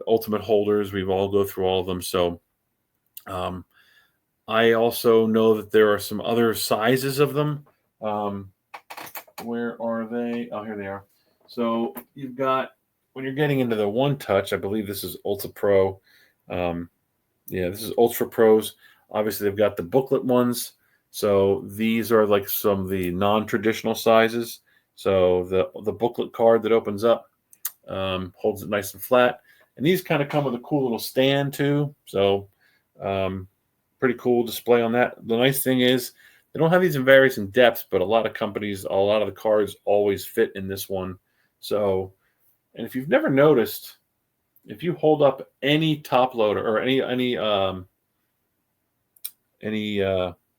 Ultimate holders. We've all go through all of them. So I also know that there are some other sizes of them. Where are they? Oh, here they are. So you've got, when you're getting into the One Touch, I believe this is Ultra Pro. This is Ultra Pros. Obviously, they've got the booklet ones. So these are like some of the non-traditional sizes. So the booklet card that opens up holds it nice and flat. And these kind of come with a cool little stand too. So pretty cool display on that. The nice thing is they don't have these in various in depths, but a lot of companies, a lot of the cards always fit in this one. So, and if you've never noticed, if you hold up any top loader or any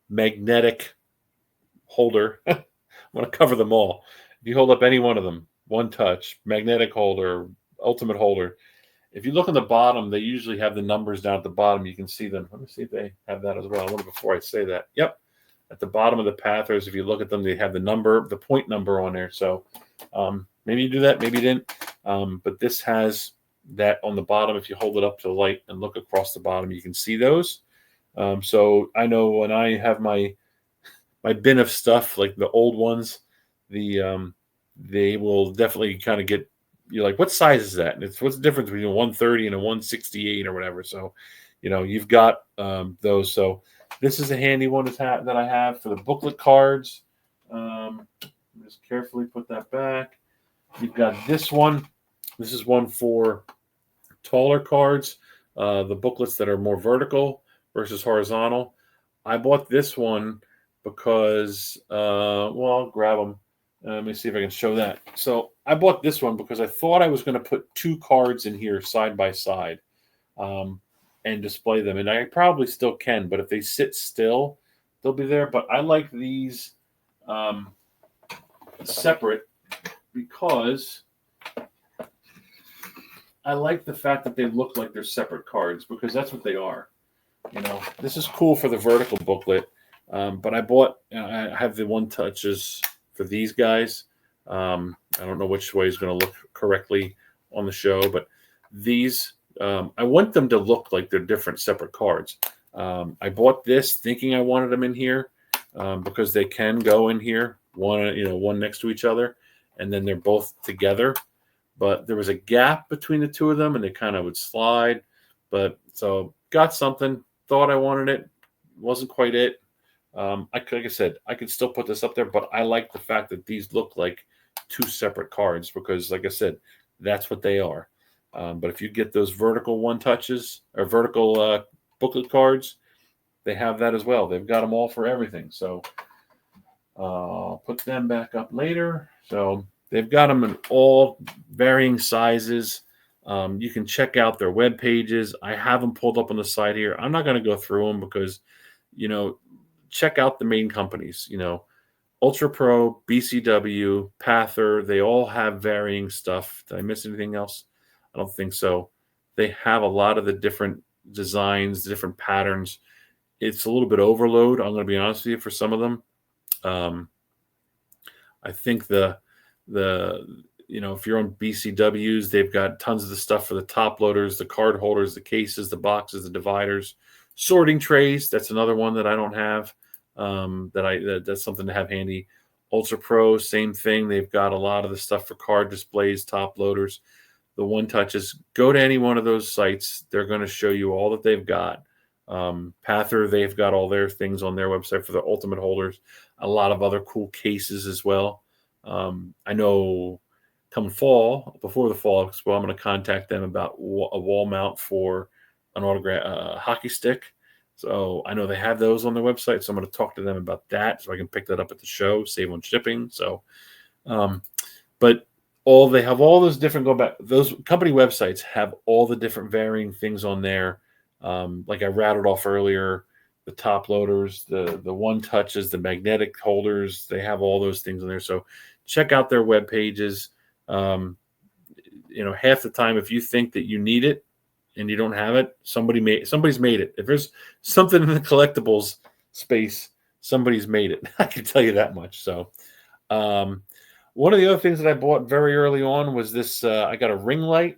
magnetic holder, I want to cover them all. If you hold up any one of them, One Touch, magnetic holder, Ultimate holder, if you look on the bottom, they usually have the numbers down at the bottom. You can see them. Let me see if they have that as well. I wonder before I say that. Yep. At the bottom of the Pathers, if you look at them, they have the point number on there. So maybe you do that, maybe you didn't. But this has that on the bottom. If you hold it up to the light and look across the bottom, you can see those. So I know when I have my bin of stuff, like the old ones, they will definitely kind of get, you're like, what size is that? And what's the difference between a 130 and a 168 or whatever. So, you've got those. So this is a handy one that I have for the booklet cards. Just carefully put that back. You've got this one. This is one for taller cards, the booklets that are more vertical versus horizontal. I bought this one because, I'll grab them. Let me see if I can show that. So I bought this one because I thought I was going to put two cards in here side by side and display them. And I probably still can, but if they sit still, they'll be there. But I like these separate because I like the fact that they look like they're separate cards, because that's what they are. This is cool for the vertical booklet. But I have the One Touches for these guys. I don't know which way is going to look correctly on the show, but these, I want them to look like they're different separate cards. I bought this thinking I wanted them in here because they can go in here, one next to each other, and then they're both together. But there was a gap between the two of them, and they kind of would slide. But so got something, thought I wanted it, wasn't quite it. Like I said, I could still put this up there, but I like the fact that these look like two separate cards because, like I said, that's what they are. But if you get those vertical one touches or vertical booklet cards, they have that as well. They've got them all for everything. So I'll put them back up later. So they've got them in all varying sizes. You can check out their web pages. I have them pulled up on the side here. I'm not going to go through them because, check out the main companies. Ultra Pro, BCW, Pather. They all have varying stuff. Did I miss anything else? I don't think so. They have a lot of the different designs, the different patterns. It's a little bit overload. I'm going to be honest with you for some of them. I think if you're on BCWs, they've got tons of the stuff for the top loaders, the card holders, the cases, the boxes, the dividers, sorting trays. That's another one that I don't have. That's something to have handy. Ultra Pro, same thing. They've got a lot of the stuff for card displays, top loaders, the one touches. Go to any one of those sites. They're going to show you all that they've got. Pather, they've got all their things on their website for the ultimate holders. A lot of other cool cases as well. I know before the fall expo, I'm going to contact them about a wall mount for an autograph hockey stick. So I know they have those on their website. So I'm going to talk to them about that so I can pick that up at the show, save on shipping. So, but they have all those different those company websites have all the different varying things on there. Like I rattled off earlier, the top loaders, the one touches, the magnetic holders, they have all those things on there. So check out their web pages. Half the time, if you think that you need it and you don't have it, somebody's made it. If there's something in the collectibles space, somebody's made it. I can tell you that much. So, one of the other things that I bought very early on was this. I got a ring light.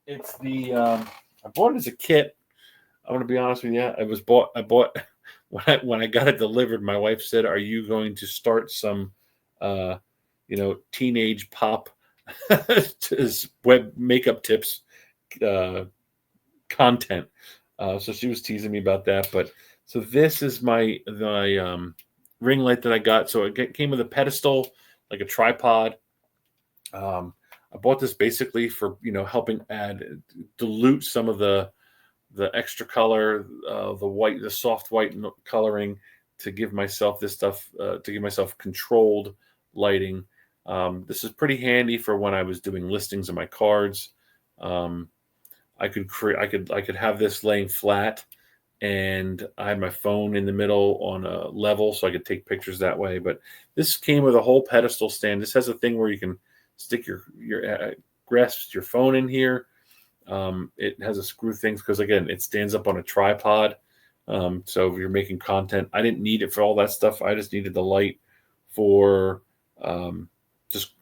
It's I bought it as a kit. I'm going to be honest with you. I bought when I got it delivered. My wife said, "Are you going to start some, teenage pop web makeup tips content?" So she was teasing me about that. But so this is my ring light that I got. So it came with a pedestal, like a tripod. I bought this basically for helping dilute some of the extra color, the soft white coloring, to give myself this stuff, to give myself controlled lighting. This is pretty handy for when I was doing listings of my cards. I could have this laying flat, and I had my phone in the middle on a level, so I could take pictures that way. But this came with a whole pedestal stand. This has a thing where you can stick your grasp your phone in here. It has a screw things because, again, it stands up on a tripod. So if you're making content, I didn't need it for all that stuff. I just needed the light for just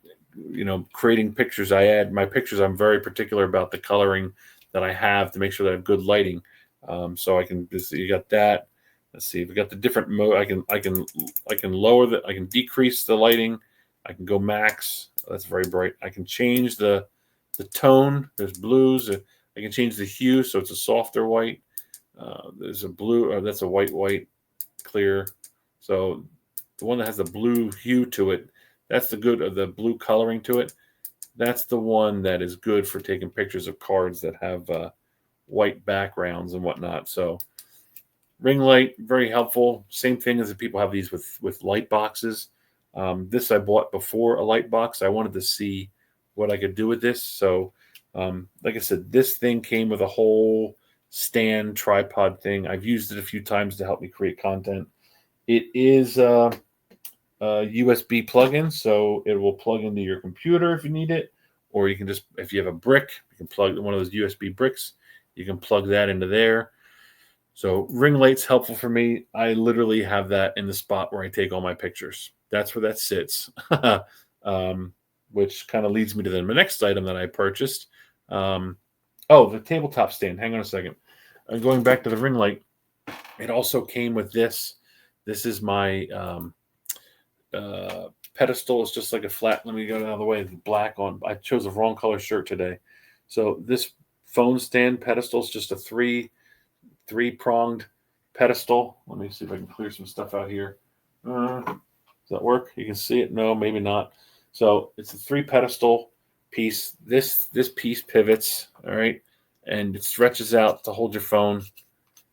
creating pictures. My pictures, I'm very particular about the coloring that I have to make sure that I have good lighting. So I can you got that. Let's see, we got the different mode. I can lower I can decrease the lighting. I can go max. That's very bright. I can change the tone. There's blues. I can change the hue so it's a softer white. There's a blue. That's a white clear. So the one that has the blue hue to it, that's the blue coloring to it. That's the one that is good for taking pictures of cards that have white backgrounds and whatnot. So ring light, very helpful. Same thing as if people have these with light boxes. This I bought before a light box. I wanted to see what I could do with this. So, like I said, this thing came with a whole stand tripod thing. I've used it a few times to help me create content. It is a USB plug-in, so it will plug into your computer if you need it, or you can just, if you have a brick, you can plug one of those USB bricks. You can plug that into there. So ring light's helpful for me. I literally have that in the spot where I take all my pictures. That's where that sits. which kind of leads me to the next item that I purchased. The tabletop stand. Hang on a second. Going back to the ring light, it also came with this. This is my pedestal. It's just like a flat. Let me go the other way. Black on. I chose the wrong color shirt today. So this phone stand pedestal is just a three-pronged pedestal. Let me see if I can clear some stuff out here. Does that work? You can see it? No, maybe not. So it's a 3 pedestal piece. This piece pivots, all right, and it stretches out to hold your phone.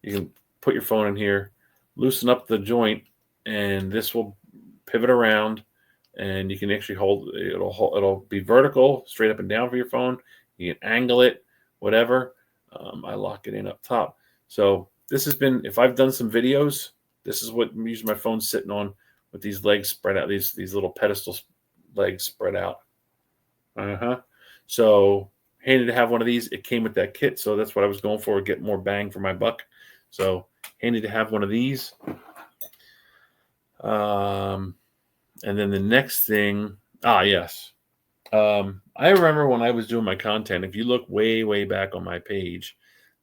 You can put your phone in here, loosen up the joint, and this will pivot around, and you can actually hold. It'll be vertical, straight up and down for your phone. You can angle it, whatever. I lock it in up top. So this has been, if I've done some videos, this is what I'm using my phone sitting on with these legs spread out, these little pedestal legs spread out. So handy to have one of these. It came with that kit, so that's what I was going for, get more bang for my buck. So handy to have one of these. And then the next thing, yes. I remember when I was doing my content, if you look way back on my page,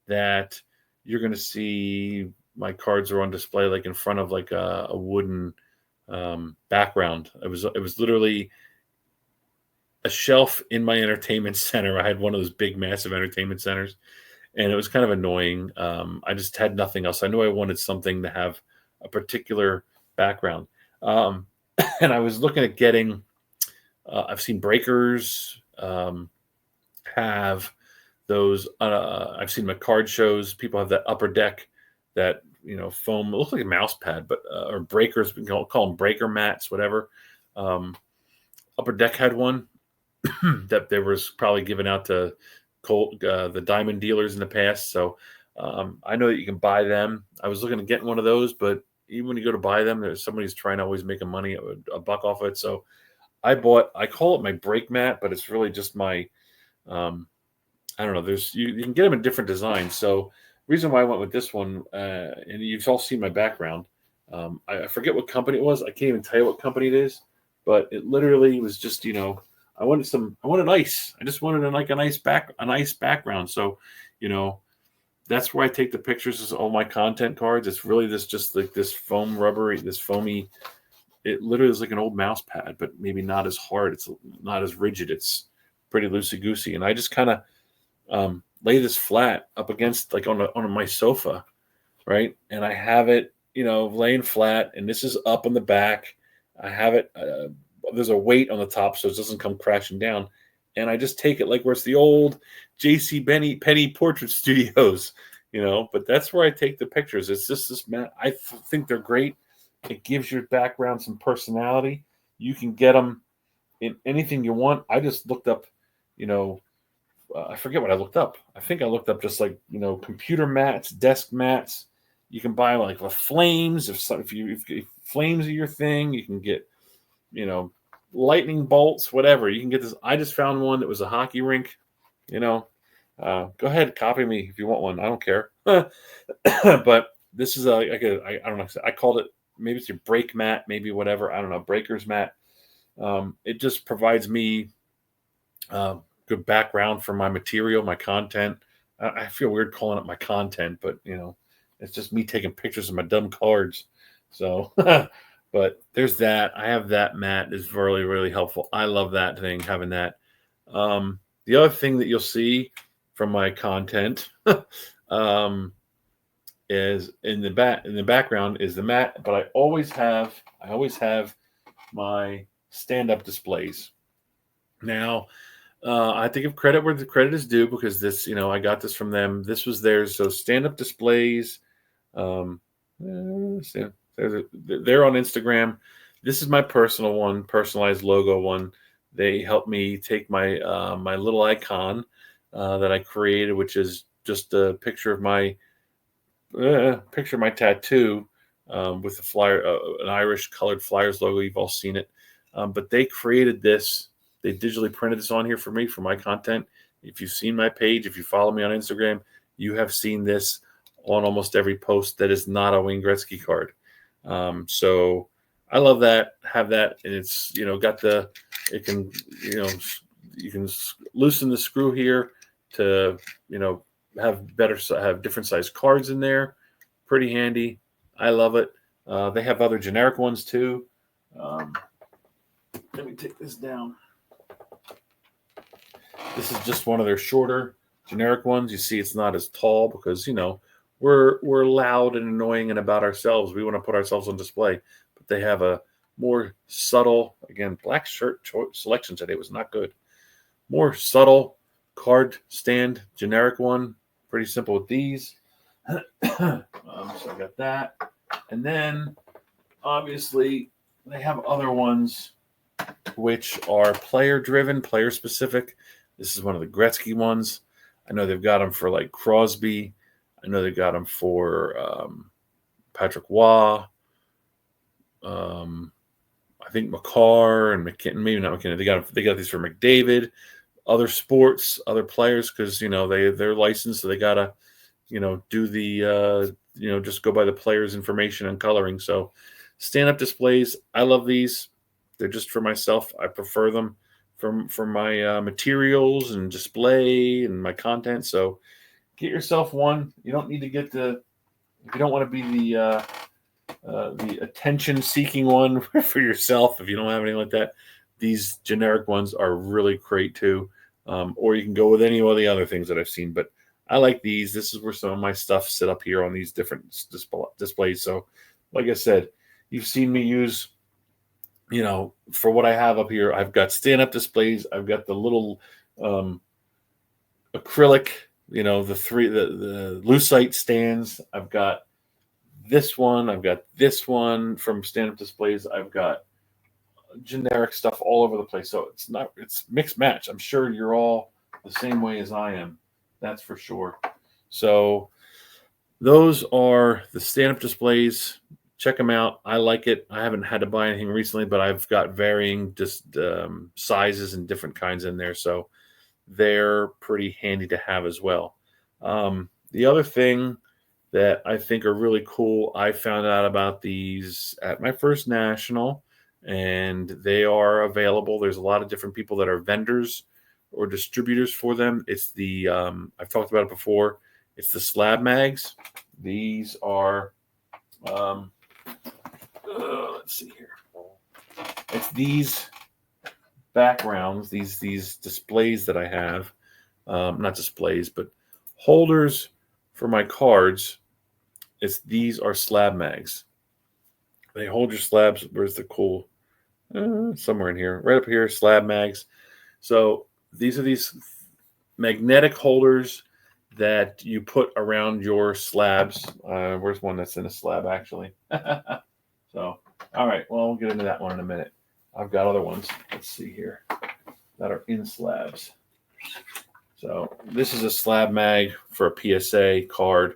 that you're going to see my cards are on display like in front of like a wooden background. It was literally a shelf in my entertainment center. I had one of those big, massive entertainment centers, and it was kind of annoying. I just had nothing else. I knew I wanted something to have a particular background. And I was looking at getting, I've seen breakers have those. I've seen my card shows. People have that upper deck, that foam. It looks like a mouse pad, but or breakers. We can call them breaker mats, whatever. Upper deck had one that there was probably given out to the diamond dealers in the past. So I know that you can buy them. I was looking to get one of those, but even when you go to buy them, there's somebody's trying to always make a buck off of it. So I call it my brake mat, but it's really just my, I don't know. There's you can get them in different designs. So reason why I went with this one, and you've all seen my background. I forget what company it was. I can't even tell you what company it is, but it literally was just, I wanted ice. I just wanted a nice background. So, that's where I take the pictures. Is all my content cards. It's really just like this foamy. It literally is like an old mouse pad, but maybe not as hard. It's not as rigid. It's pretty loosey goosey, and I just kind of lay this flat up against like on my sofa, right? And I have it, laying flat, and this is up on the back. I have it. There's a weight on the top, so it doesn't come crashing down. And I just take it like where it's the old J.C. Penney portrait studios, But that's where I take the pictures. It's just this mat. I think they're great. It gives your background some personality. You can get them in anything you want. I just looked up, I forget what I looked up. I think I looked up just like, computer mats, desk mats. You can buy like with flames. If flames are your thing, you can get, lightning bolts, whatever. You can get this. I just found one that was a hockey rink. Go ahead, copy me if you want one. I don't care. But this is I don't know. I called it, maybe it's your brake mat, maybe whatever. I don't know, breaker's mat. It just provides me good background for my material, my content. I feel weird calling it my content, but it's just me taking pictures of my dumb cards. So, but there's that. I have that mat. Is really, really helpful. I love that thing, having that. The other thing that you'll see from my content is in the background is the mat, but I always have my stand-up displays. Now, I have to give credit where the credit is due, because this, I got this from them. This was theirs. So stand-up displays, they're on Instagram. This is my personal one, personalized logo one. They helped me take my my little icon that I created, which is just a picture of my tattoo with the flyer, an Irish colored Flyers logo. You've all seen it, but they created this. They digitally printed this on here for me for my content. If you've seen my page, if you follow me on Instagram, you have seen this on almost every post that is not a Wayne Gretzky card. So I love that, have that, and it's got the It can, you can loosen the screw here to, have different size cards in there. Pretty handy. I love it. They have other generic ones too. Let me take this down. This is just one of their shorter generic ones. You see, it's not as tall because we're loud and annoying and about ourselves. We want to put ourselves on display, but they have a more subtle. Again, black shirt selection today was not good. More subtle card stand generic one. Pretty simple with these. So I got that, and then obviously they have other ones which are player driven, player specific. This is one of the Gretzky ones. I know they've got them for like Crosby. I know they've got them for Patrick Waugh. I think McCarr and McKinnon, maybe not McKinnon. They got these for McDavid, other sports, other players, because they're licensed, so they gotta do the just go by the players' information and coloring. So stand up displays, I love these. They're just for myself. I prefer them for my materials and display and my content. So get yourself one. You don't need to get if you don't want to be the attention-seeking one for yourself. If you don't have anything like that, these generic ones are really great too. Or you can go with any of the other things that I've seen. But I like these. This is where some of my stuff sit up here on these different displays. So, like I said, you've seen me use, for what I have up here, I've got stand-up displays. I've got the little acrylic, the lucite stands. I've got this one. I've got this one from stand-up displays. I've got generic stuff all over the place. So it's mixed match. I'm sure you're all the same way as I am. That's for sure. So those are the stand-up displays. Check them out. I like it. I haven't had to buy anything recently, but I've got varying sizes and different kinds in there. So they're pretty handy to have as well. The other thing that I think are really cool, I found out about these at my first national, and they are available. There's a lot of different people that are vendors or distributors for them. It's the I've talked about it before. It's the slab mags. These are let's see here. It's these backgrounds, these displays that I have. Not displays, but holders for my cards. These are slab mags. They hold your slabs. Where's the cool? Somewhere in here, right up here, slab mags. So these are these magnetic holders that you put around your slabs. Where's one that's in a slab, actually? So, all right. Well, we'll get into that one in a minute. I've got other ones. Let's see here that are in slabs. So this is a slab mag for a PSA card.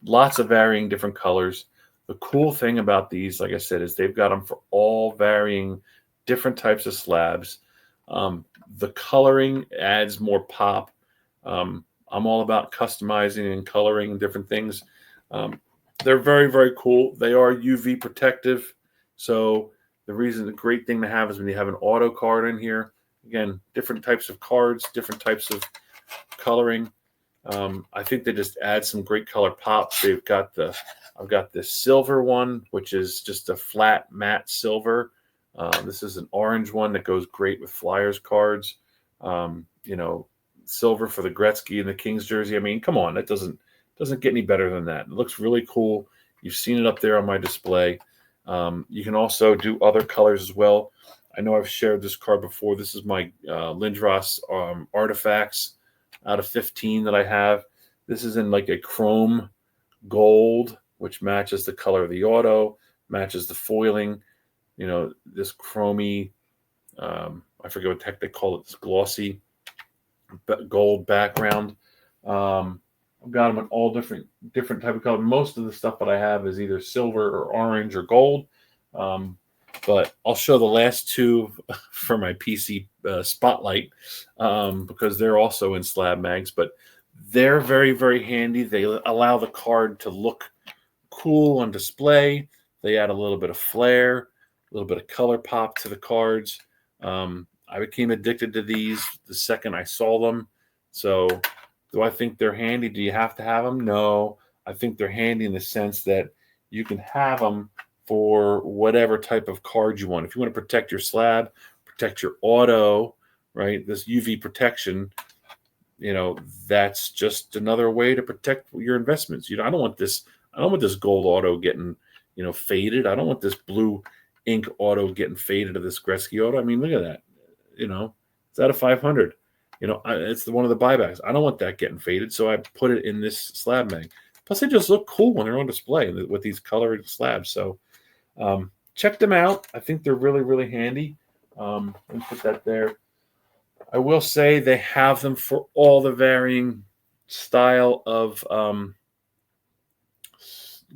Lots of varying different colors. The cool thing about these, like I said, is they've got them for all varying different types of slabs. The coloring adds more pop. I'm all about customizing and coloring different things. They're very, very cool. They are UV protective. So the great thing to have is when you have an auto card in here. Again, different types of cards, different types of coloring. I think they just add some great color pop. I've got this silver one, which is just a flat matte silver. This is an orange one that goes great with Flyers cards. Silver for the Gretzky and the Kings jersey. I mean, come on, that doesn't get any better than that. It looks really cool. You've seen it up there on my display. You can also do other colors as well. I know I've shared this card before. This is my Lindros Artifacts out of 15 that I have. This is in like a chrome gold, which matches the color of the auto, matches the foiling. This chromy, I forget what the heck they call it, this glossy gold background. I've got them in all different type of color. Most of the stuff that I have is either silver or orange or gold. But I'll show the last two for my PC Spotlight because they're also in slab mags. But they're very, very handy. They allow the card to look cool on display. They add a little bit of flair, a little bit of color pop to the cards. I became addicted to these the second I saw them. So, do I think they're handy? Do you have to have them? No. I think they're handy in the sense that you can have them for whatever type of card you want. If you want to protect your slab, protect your auto, right? This UV protection, that's just another way to protect your investments. I don't want this. I don't want this gold auto getting, faded. I don't want this blue ink auto getting faded of this Gretzky auto. I mean, look at that. It's out of 500. It's one of the buybacks. I don't want that getting faded, so I put it in this slab mag. Plus, they just look cool when they're on display with these colored slabs. So, check them out. I think they're really, really handy. Let me put that there. I will say they have them for all the varying style of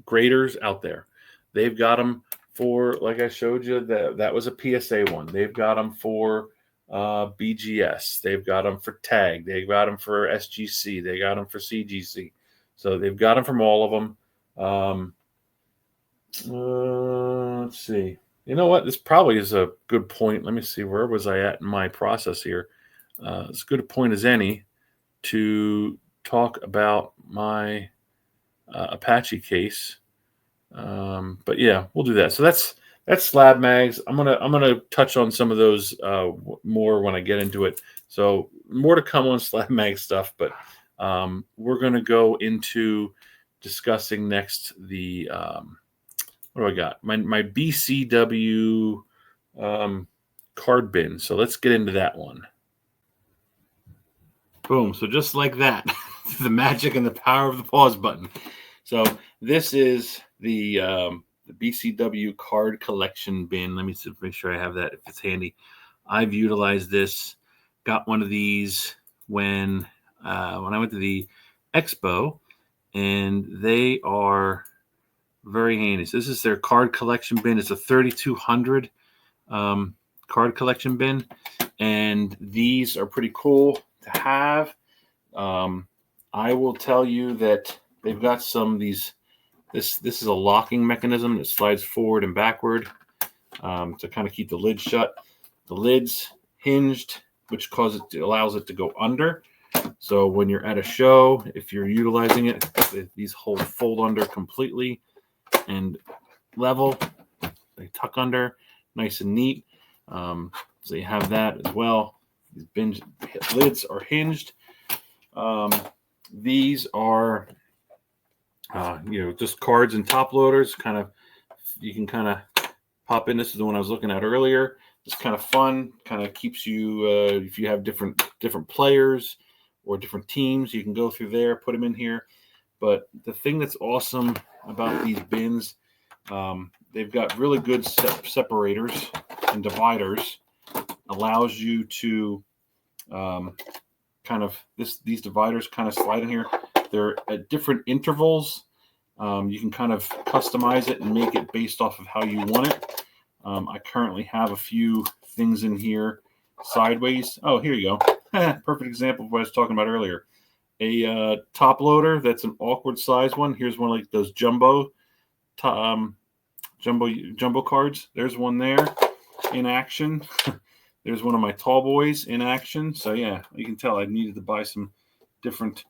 graders out there. They've got them for, like I showed you, that was a PSA one. They've got them for BGS. They've got them for tag. They've got them for SGC. They got them for CGC. So they've got them from all of them. Let's see. You know what? This probably is a good point. Let me see. Where was I at in my process here? As good a point as any to talk about my Apache case. But yeah, we'll do that. So that's slab mags. I'm gonna touch on some of those more when I get into it. So more to come on slab mag stuff, but we're gonna go into discussing next the what do I got? My BCW card bin. So let's get into that one. Boom. So just like that, the magic and the power of the pause button. So this is the BCW card collection bin. Let me make sure I have that if it's handy. I've utilized this. Got one of these when I went to the expo, and they are very handy. So this is their card collection bin. It's a 3200 card collection bin, and these are pretty cool to have. I will tell you that they've got some of these. This is a locking mechanism that slides forward and backward to kind of keep the lid shut. The lid's hinged, which allows it to go under. So when you're at a show, if you're utilizing it, these fold under completely and level. They tuck under, nice and neat. So you have that as well. These lids are hinged. These are, just cards and top loaders. You can kind of pop in. This is the one I was looking at earlier. It's kind of fun. Kind of keeps you, if you have different players or different teams, you can go through there, put them in here. But the thing that's awesome about these bins, they've got really good separators and dividers. Allows you to these dividers kind of slide in here. They're at different intervals. You can kind of customize it and make it based off of how you want it. I currently have a few things in here sideways. Oh, here you go. Perfect example of what I was talking about earlier. A top loader that's an awkward size one. Here's one like those jumbo cards. There's one there in action. There's one of my tall boys in action. So yeah, you can tell I needed to buy some different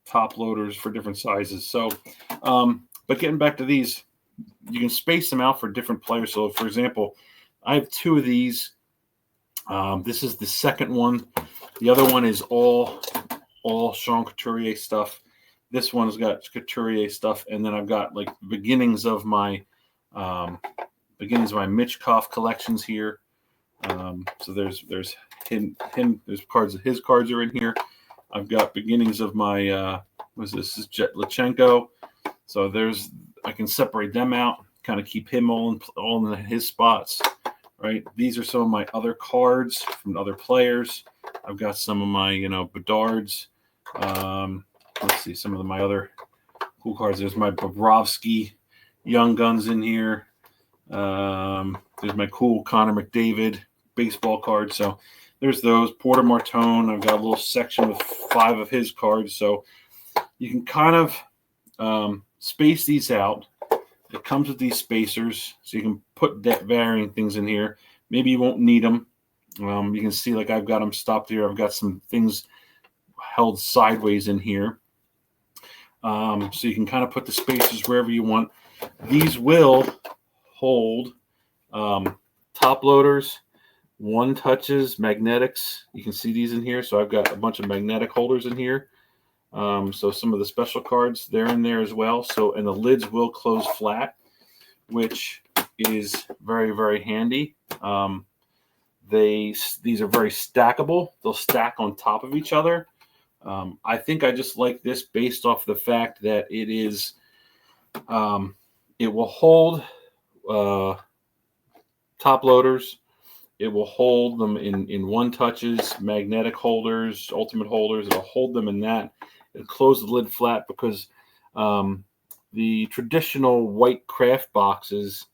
top loaders for different sizes. So, but getting back to these, you can space them out for different players. So for example, I have two of these. This is the second one. The other one is all Sean Couturier stuff. This one's got Couturier stuff. And then I've got like beginnings of my Mitchkoff collections here. So there's him. There's cards. His cards are in here. I've got beginnings of my this is Jet Lachenko. So I can separate them out. Kind of keep him all in his spots. Right. These are some of my other cards from other players. I've got some of my Bedards. Let's see some of my other cool cards. There's my Bobrovsky Young Guns in here. There's my cool Connor McDavid baseball card. So there's those. Porter Martone. I've got a little section with 5 of his cards. So you can kind of space these out. It comes with these spacers, so you can put varying things in here. Maybe you won't need them. You can see like I've got them stopped here. I've got some things held sideways in here. So you can kind of put the spacers wherever you want. These will hold top loaders, one touches, magnetics. You can see these in here. So I've got a bunch of magnetic holders in here. So some of the special cards, they're in there as well. So, and the lids will close flat, which is very, very handy. These are very stackable. They'll stack on top of each other. I think I just like this based off the fact that it is, it will hold top loaders. It will hold them in one touches, magnetic holders, ultimate holders. It'll hold them in that. It'll close the lid flat because the traditional white craft boxes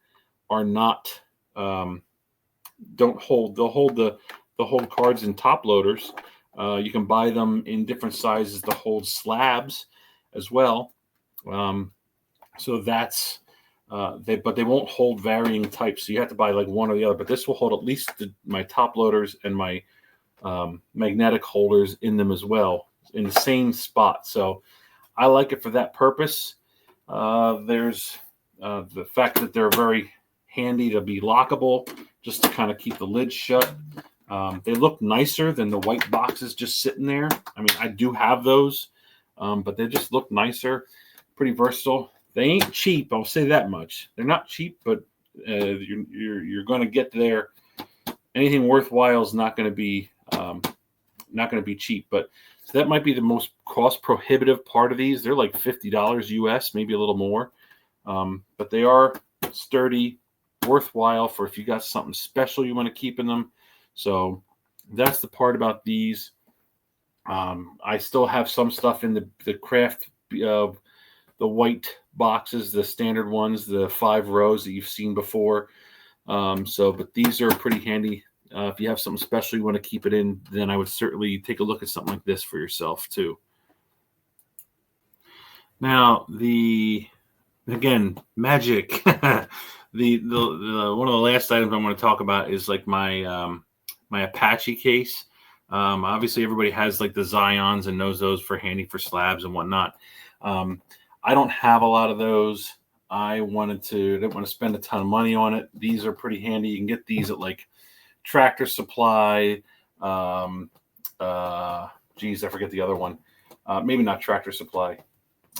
are not, don't hold. They'll hold the hold cards in top loaders. You can buy them in different sizes to hold slabs as well. So that's but they won't hold varying types. So you have to buy like one or the other. But this will hold at least my top loaders and my magnetic holders in them as well, in the same spot. So I like it for that purpose. There's the fact that they're very handy to be lockable, just to kind of keep the lid shut. They look nicer than the white boxes just sitting there. I mean, I do have those, but they just look nicer, pretty versatile. They ain't cheap, I'll say that much. They're not cheap, but you're going to get there. Anything worthwhile is not going to be cheap. But so that might be the most cost prohibitive part of these. They're like $50 US, maybe a little more, but they are sturdy, worthwhile for if you got something special you want to keep in them. So that's the part about these. I still have some stuff in the craft, the white boxes, the standard ones, the 5 rows that you've seen before. But these are pretty handy. If you have something special you want to keep it in, then I would certainly take a look at something like this for yourself too. Now, again, magic. the one of the last items I'm going to talk about is like my my O-Pee-Chee case. Obviously, everybody has like the Zions and knows those for handy for slabs and whatnot. I don't have a lot of those. I didn't want to spend a ton of money on it. These are pretty handy. You can get these at like Tractor Supply. I forget the other one. Maybe not Tractor Supply.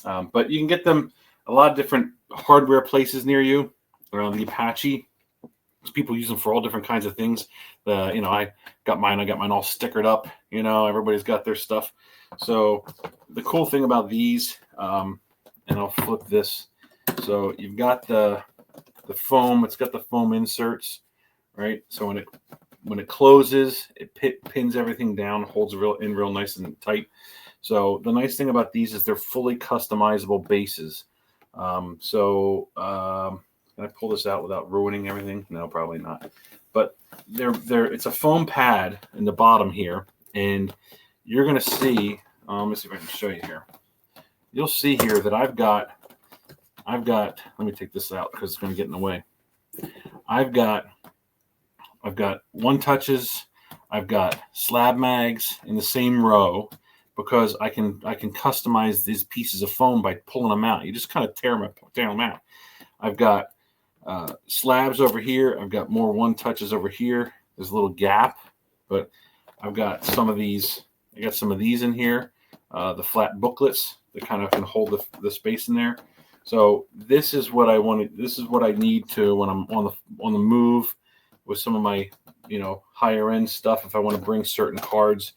But you can get them a lot of different hardware places near you around the O-Pee-Chee. People use them for all different kinds of things. I got mine all stickered up. Everybody's got their stuff. So the cool thing about these, and I'll flip this. So you've got the foam. It's got the foam inserts, right? So when it closes, it pins everything down, holds real nice and tight. So the nice thing about these is they're fully customizable bases. Can I pull this out without ruining everything? No, probably not. But it's a foam pad in the bottom here, and you're going to see. Let me see if I can show you here. You'll see here that I've got. Let me take this out because it's going to get in the way. I've got one touches. I've got slab mags in the same row because I can customize these pieces of foam by pulling them out. You just kind of tear them out. I've got slabs over here. I've got more one touches over here. There's a little gap, but I've got some of these. I got some of these in here. The flat booklets that kind of can hold the space in there. So this is what I wanted. This is what I need to when I'm on the move with some of my higher end stuff. If I want to bring certain cards,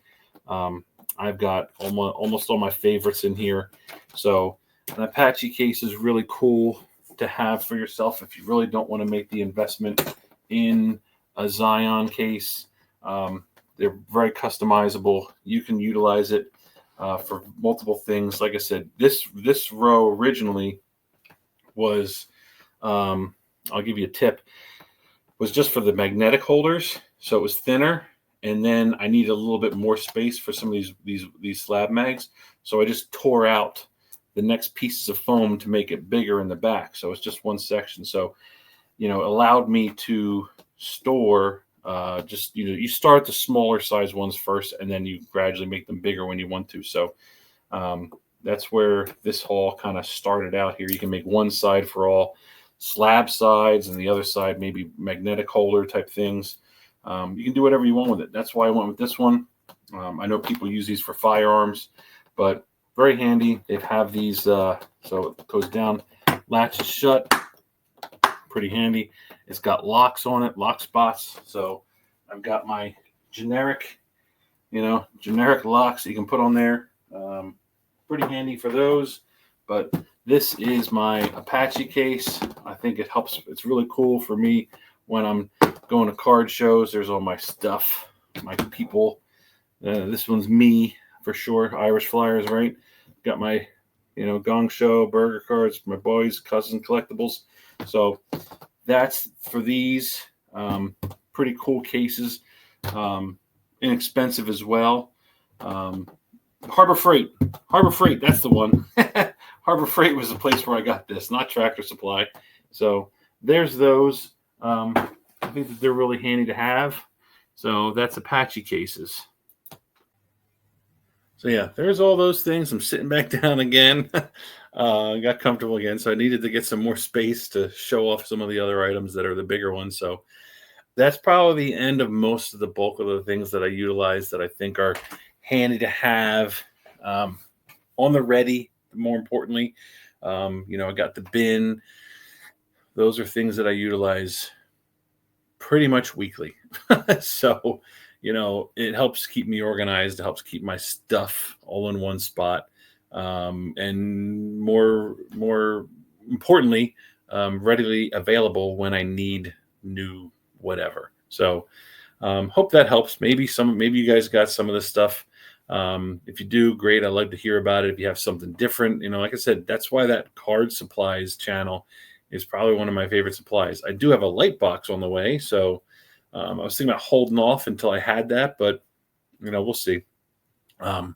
I've got almost all my favorites in here. So an O-Pee-Chee case is really cool to have for yourself if you really don't want to make the investment in a Zion case. They're very customizable. You can utilize it for multiple things. Like I said, this row originally was, I'll give you a tip, was just for the magnetic holders. So it was thinner. And then I needed a little bit more space for some of these slab mags. So I just tore out the next pieces of foam to make it bigger in the back. So it's just one section. So, allowed me to store Just you start the smaller size ones first, and then you gradually make them bigger when you want to. So um, that's where this haul kind of started out here. You can make one side for all slab sides, and the other side maybe magnetic holder type things. You can do whatever you want with it. That's why I went with this one. I know people use these for firearms, but very handy. They have these, so it goes down, latches shut, pretty handy. It's got locks on it, lock spots. So I've got my generic locks you can put on there. Pretty handy for those. But this is my Apache case. I think it helps. It's really cool for me when I'm going to card shows. There's all my stuff, my people. This one's me for sure. Irish Flyers, right? Got my, Gong Show, burger cards, my boys, cousin collectibles. So that's for these. Pretty cool cases. Inexpensive as well. Harbor Freight, that's the one. Harbor Freight was the place where I got this, not Tractor Supply. So there's those. I think that they're really handy to have. So that's Apache cases. So yeah, there's all those things. I'm sitting back down again. Got comfortable again. So I needed to get some more space to show off some of the other items that are the bigger ones. So that's probably the end of most of the bulk of the things that I utilize that I think are handy to have on the ready. More importantly, I got the bin. Those are things that I utilize pretty much weekly. So, it helps keep me organized. It helps keep my stuff all in one spot. And more importantly, readily available when I need new whatever. So, hope that helps. Maybe you guys got some of this stuff. If you do, great. I'd love to hear about it. If you have something different, like I said, that's why that card supplies channel is probably one of my favorite supplies. I do have a light box on the way. So, I was thinking about holding off until I had that, but we'll see. The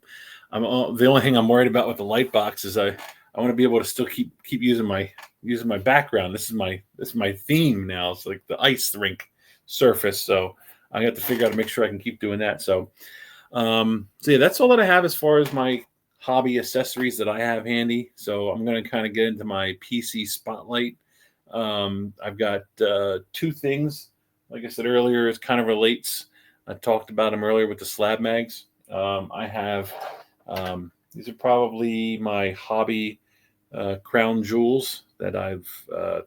only thing I'm worried about with the light box is I want to be able to still keep using my background. This is my theme now. It's like the ice rink surface. So I have to figure out to make sure I can keep doing that. So yeah, that's all that I have as far as my hobby accessories that I have handy. So I'm going to kind of get into my PC spotlight. I've got two things. Like I said earlier, it kind of relates. I talked about them earlier with the slab mags. I have these are probably my hobby crown jewels that I've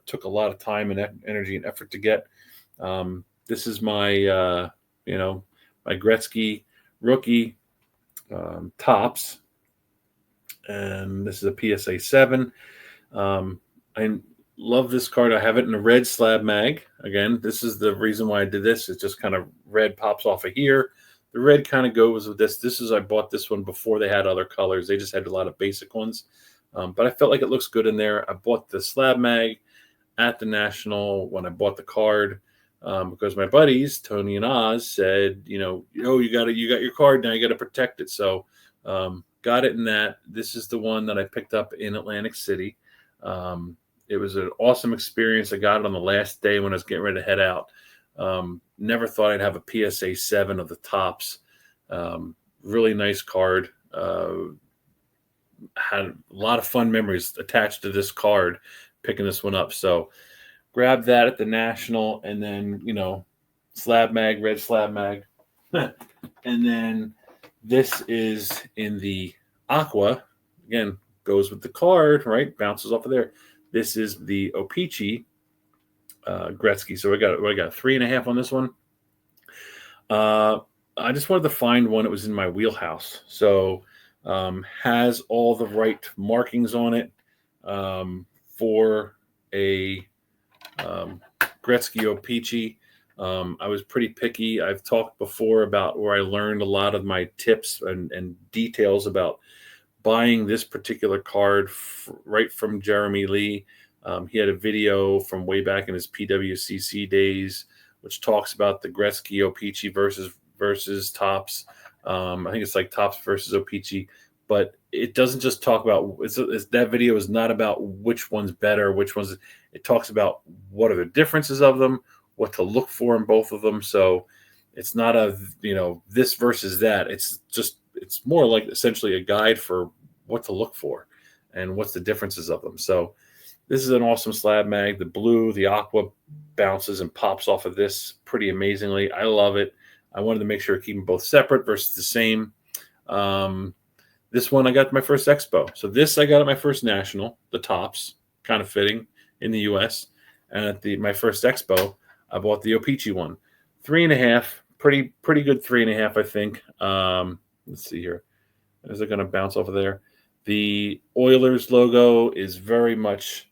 took a lot of time and energy and effort to get. This is my my Gretzky rookie tops, and this is a PSA 7. I love this card. I have it in a red slab mag. Again, this is the reason why I did this. It's just kind of red pops off of here. The red kind of goes with this. I bought this one before they had other colors. They just had a lot of basic ones. But I felt like it looks good in there. I bought the slab mag at the National when I bought the card because my buddies, Tony and Oz, said, you got your card now. You got to protect it. So got it in that. This is the one that I picked up in Atlantic City. It was an awesome experience. I got it on the last day when I was getting ready to head out. Never thought I'd have a PSA 7 of the tops. Really nice card. Had a lot of fun memories attached to this card, picking this one up. So grabbed that at the National, and then, slab mag, red slab mag. And then this is in the Aqua. Again, goes with the card, right? Bounces off of there. This is the O-Pee-Chee Gretzky. So I got 3.5 on this one. I just wanted to find one that was in my wheelhouse. So has all the right markings on it for a Gretzky O-Pee-Chee. I was pretty picky. I've talked before about where I learned a lot of my tips and details about buying this particular card right from Jeremy Lee. He had a video from way back in his PWCC days, which talks about the Gretzky O-Pee-Chee versus Topps. I think it's like Topps versus O-Pee-Chee, but it doesn't just talk about that video is not about which one's better, which one's. It talks about what are the differences of them, what to look for in both of them. So it's not a, this versus that. It's more like essentially a guide for what to look for and what's the differences of them. So this is an awesome slab mag. The blue, the aqua bounces and pops off of this pretty amazingly. I love it. I wanted to make sure to keep them both separate versus the same. This one I got at my first expo. So this I got at my first national, the tops, kind of fitting in the US. And at my first expo, I bought the O-Pee-Chee one. 3.5, pretty good 3.5, I think. Let's see here. Is it going to bounce over there? The Oilers logo is very much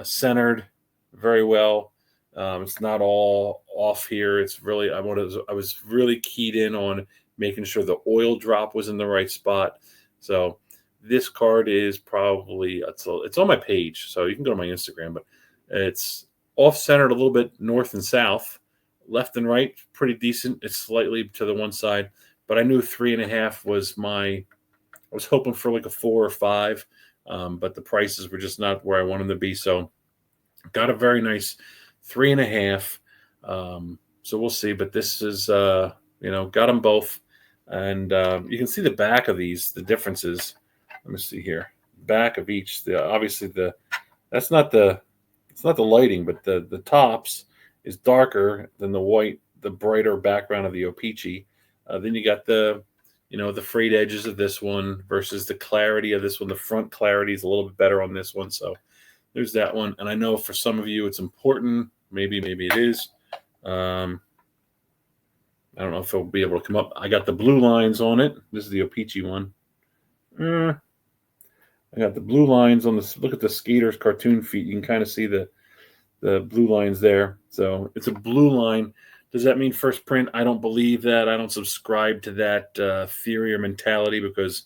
centered very well. It's not all off here. It's really, I was really keyed in on making sure the oil drop was in the right spot. So this card is probably, it's on my page, so you can go to my Instagram, but it's off-centered a little bit north and south, left and right, pretty decent. It's slightly to the one side, but I knew 3.5 was I was hoping for like a 4 or 5, but the prices were just not where I wanted them to be. So got a very nice 3.5. So we'll see, but this is, got them both. And you can see the back of these, the differences. Let me see here. Back of each. Obviously it's not the lighting, but the tops is darker than the white, the brighter background of the O-Pee-Chee. Then you got the frayed edges of this one versus the clarity of this one. The front clarity is a little bit better on this one. So there's that one. And I know for some of you it's important. Maybe it is. I don't know if it'll be able to come up. I got the blue lines on it. This is the O-Pee-Chee one. I got the blue lines on this. Look at the skater's cartoon feet. You can kind of see the blue lines there. So it's a blue line. Does that mean first print? I don't believe that. I don't subscribe to that theory or mentality because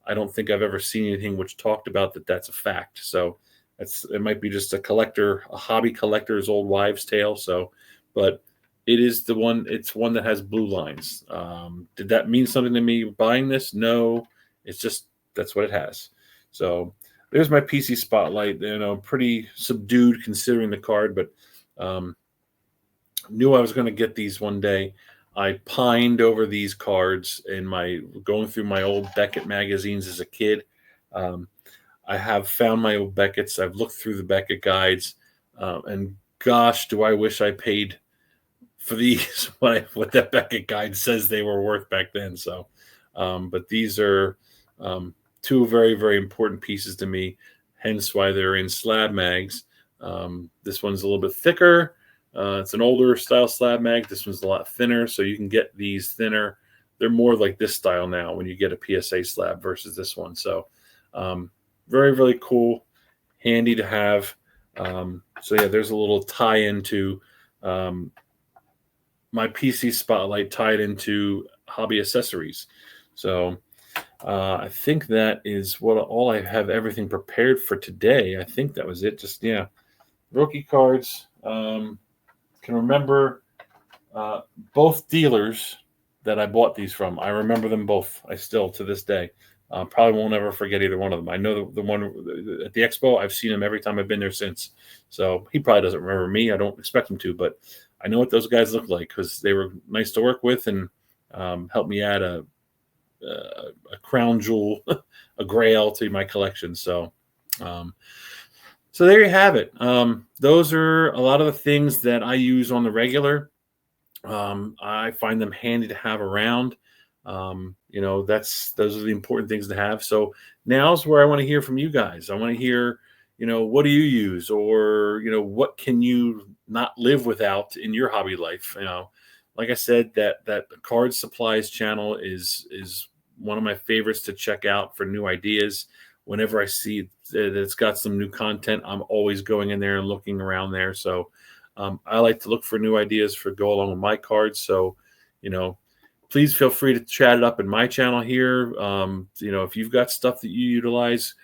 I don't think I've ever seen anything which talked about that that's a fact. So it might be just a hobby collector's old wives' tale. So, but it is it's one that has blue lines. Did that mean something to me buying this? No, it's just, that's what it has. So there's my PC Spotlight, pretty subdued considering the card, but knew I was going to get these one day. I pined over these cards going through my old Beckett magazines as a kid. I have found my old Beckett's. I've looked through the Beckett guides, and gosh, do I wish I paid for these what that Beckett guide says they were worth back then. So, but these are two very, very important pieces to me, hence why they're in slab mags. This one's a little bit thicker. It's an older style slab mag. This one's a lot thinner, so you can get these thinner. They're more like this style now when you get a PSA slab versus this one. So very, very cool, handy to have. So yeah, there's a little tie-in to my PC Spotlight tied into hobby accessories. So I think that is all I have everything prepared for today. I think that was it. Just, rookie cards. Can remember both dealers that I bought these from. I remember them both. I still, to this day, probably won't ever forget either one of them. I know the one at the expo, I've seen him every time I've been there since. So he probably doesn't remember me. I don't expect him to, but I know what those guys look like because they were nice to work with and helped me add a crown jewel, a grail to my collection. So, so there you have it. Those are a lot of the things that I use on the regular. I find them handy to have around. Those are the important things to have. So now's where I want to hear from you guys. I want to hear, what do you use, or, what can you not live without in your hobby life? Like I said, that card supplies channel is one of my favorites to check out for new ideas. Whenever I see that it's got some new content, I'm always going in there and looking around there. So I like to look for new ideas for go along with my cards. So, please feel free to chat it up in my channel here. If you've got stuff that you utilize,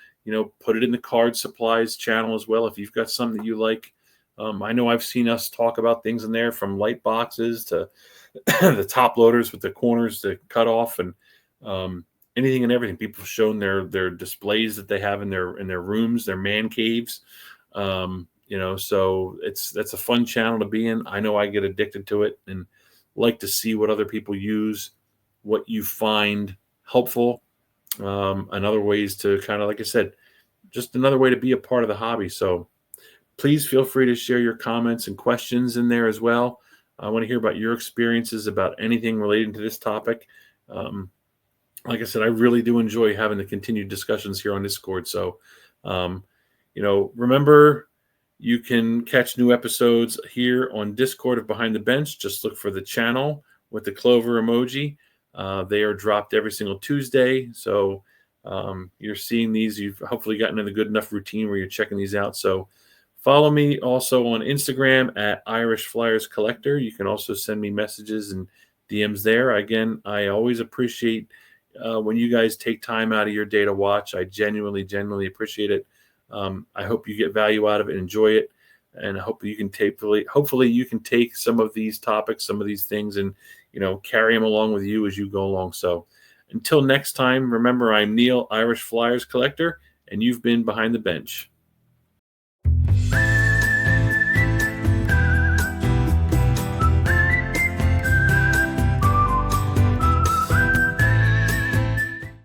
put it in the card supplies channel as well. If you've got something that you like, I know I've seen us talk about things in there from light boxes to the top loaders with the corners to cut off and anything and everything. People have shown their displays that they have in their rooms, their man caves. So that's a fun channel to be in. I know I get addicted to it and like to see what other people use, what you find helpful, and other ways to kind of, like I said, just another way to be a part of the hobby. So please feel free to share your comments and questions in there as well. I want to hear about your experiences about anything relating to this topic. Um, like I said, I really do enjoy having the continued discussions here on Discord. So, um, remember, you can catch new episodes here on Discord of Behind the Bench. Just look for the channel with the clover emoji. They are dropped every single Tuesday. So you're seeing these. You've hopefully gotten in a good enough routine where you're checking these out. So follow me also on Instagram at Irish Flyers Collector. You can also send me messages and DMs there. Again, I always appreciate when you guys take time out of your day to watch. I genuinely appreciate it. I hope you get value out of it, enjoy it, and I hope you can hopefully you can take some of these topics, some of these things, and carry them along with you as you go along. So until next time, remember, I'm Neil, Irish Flyers Collector, and you've been Behind the Bench.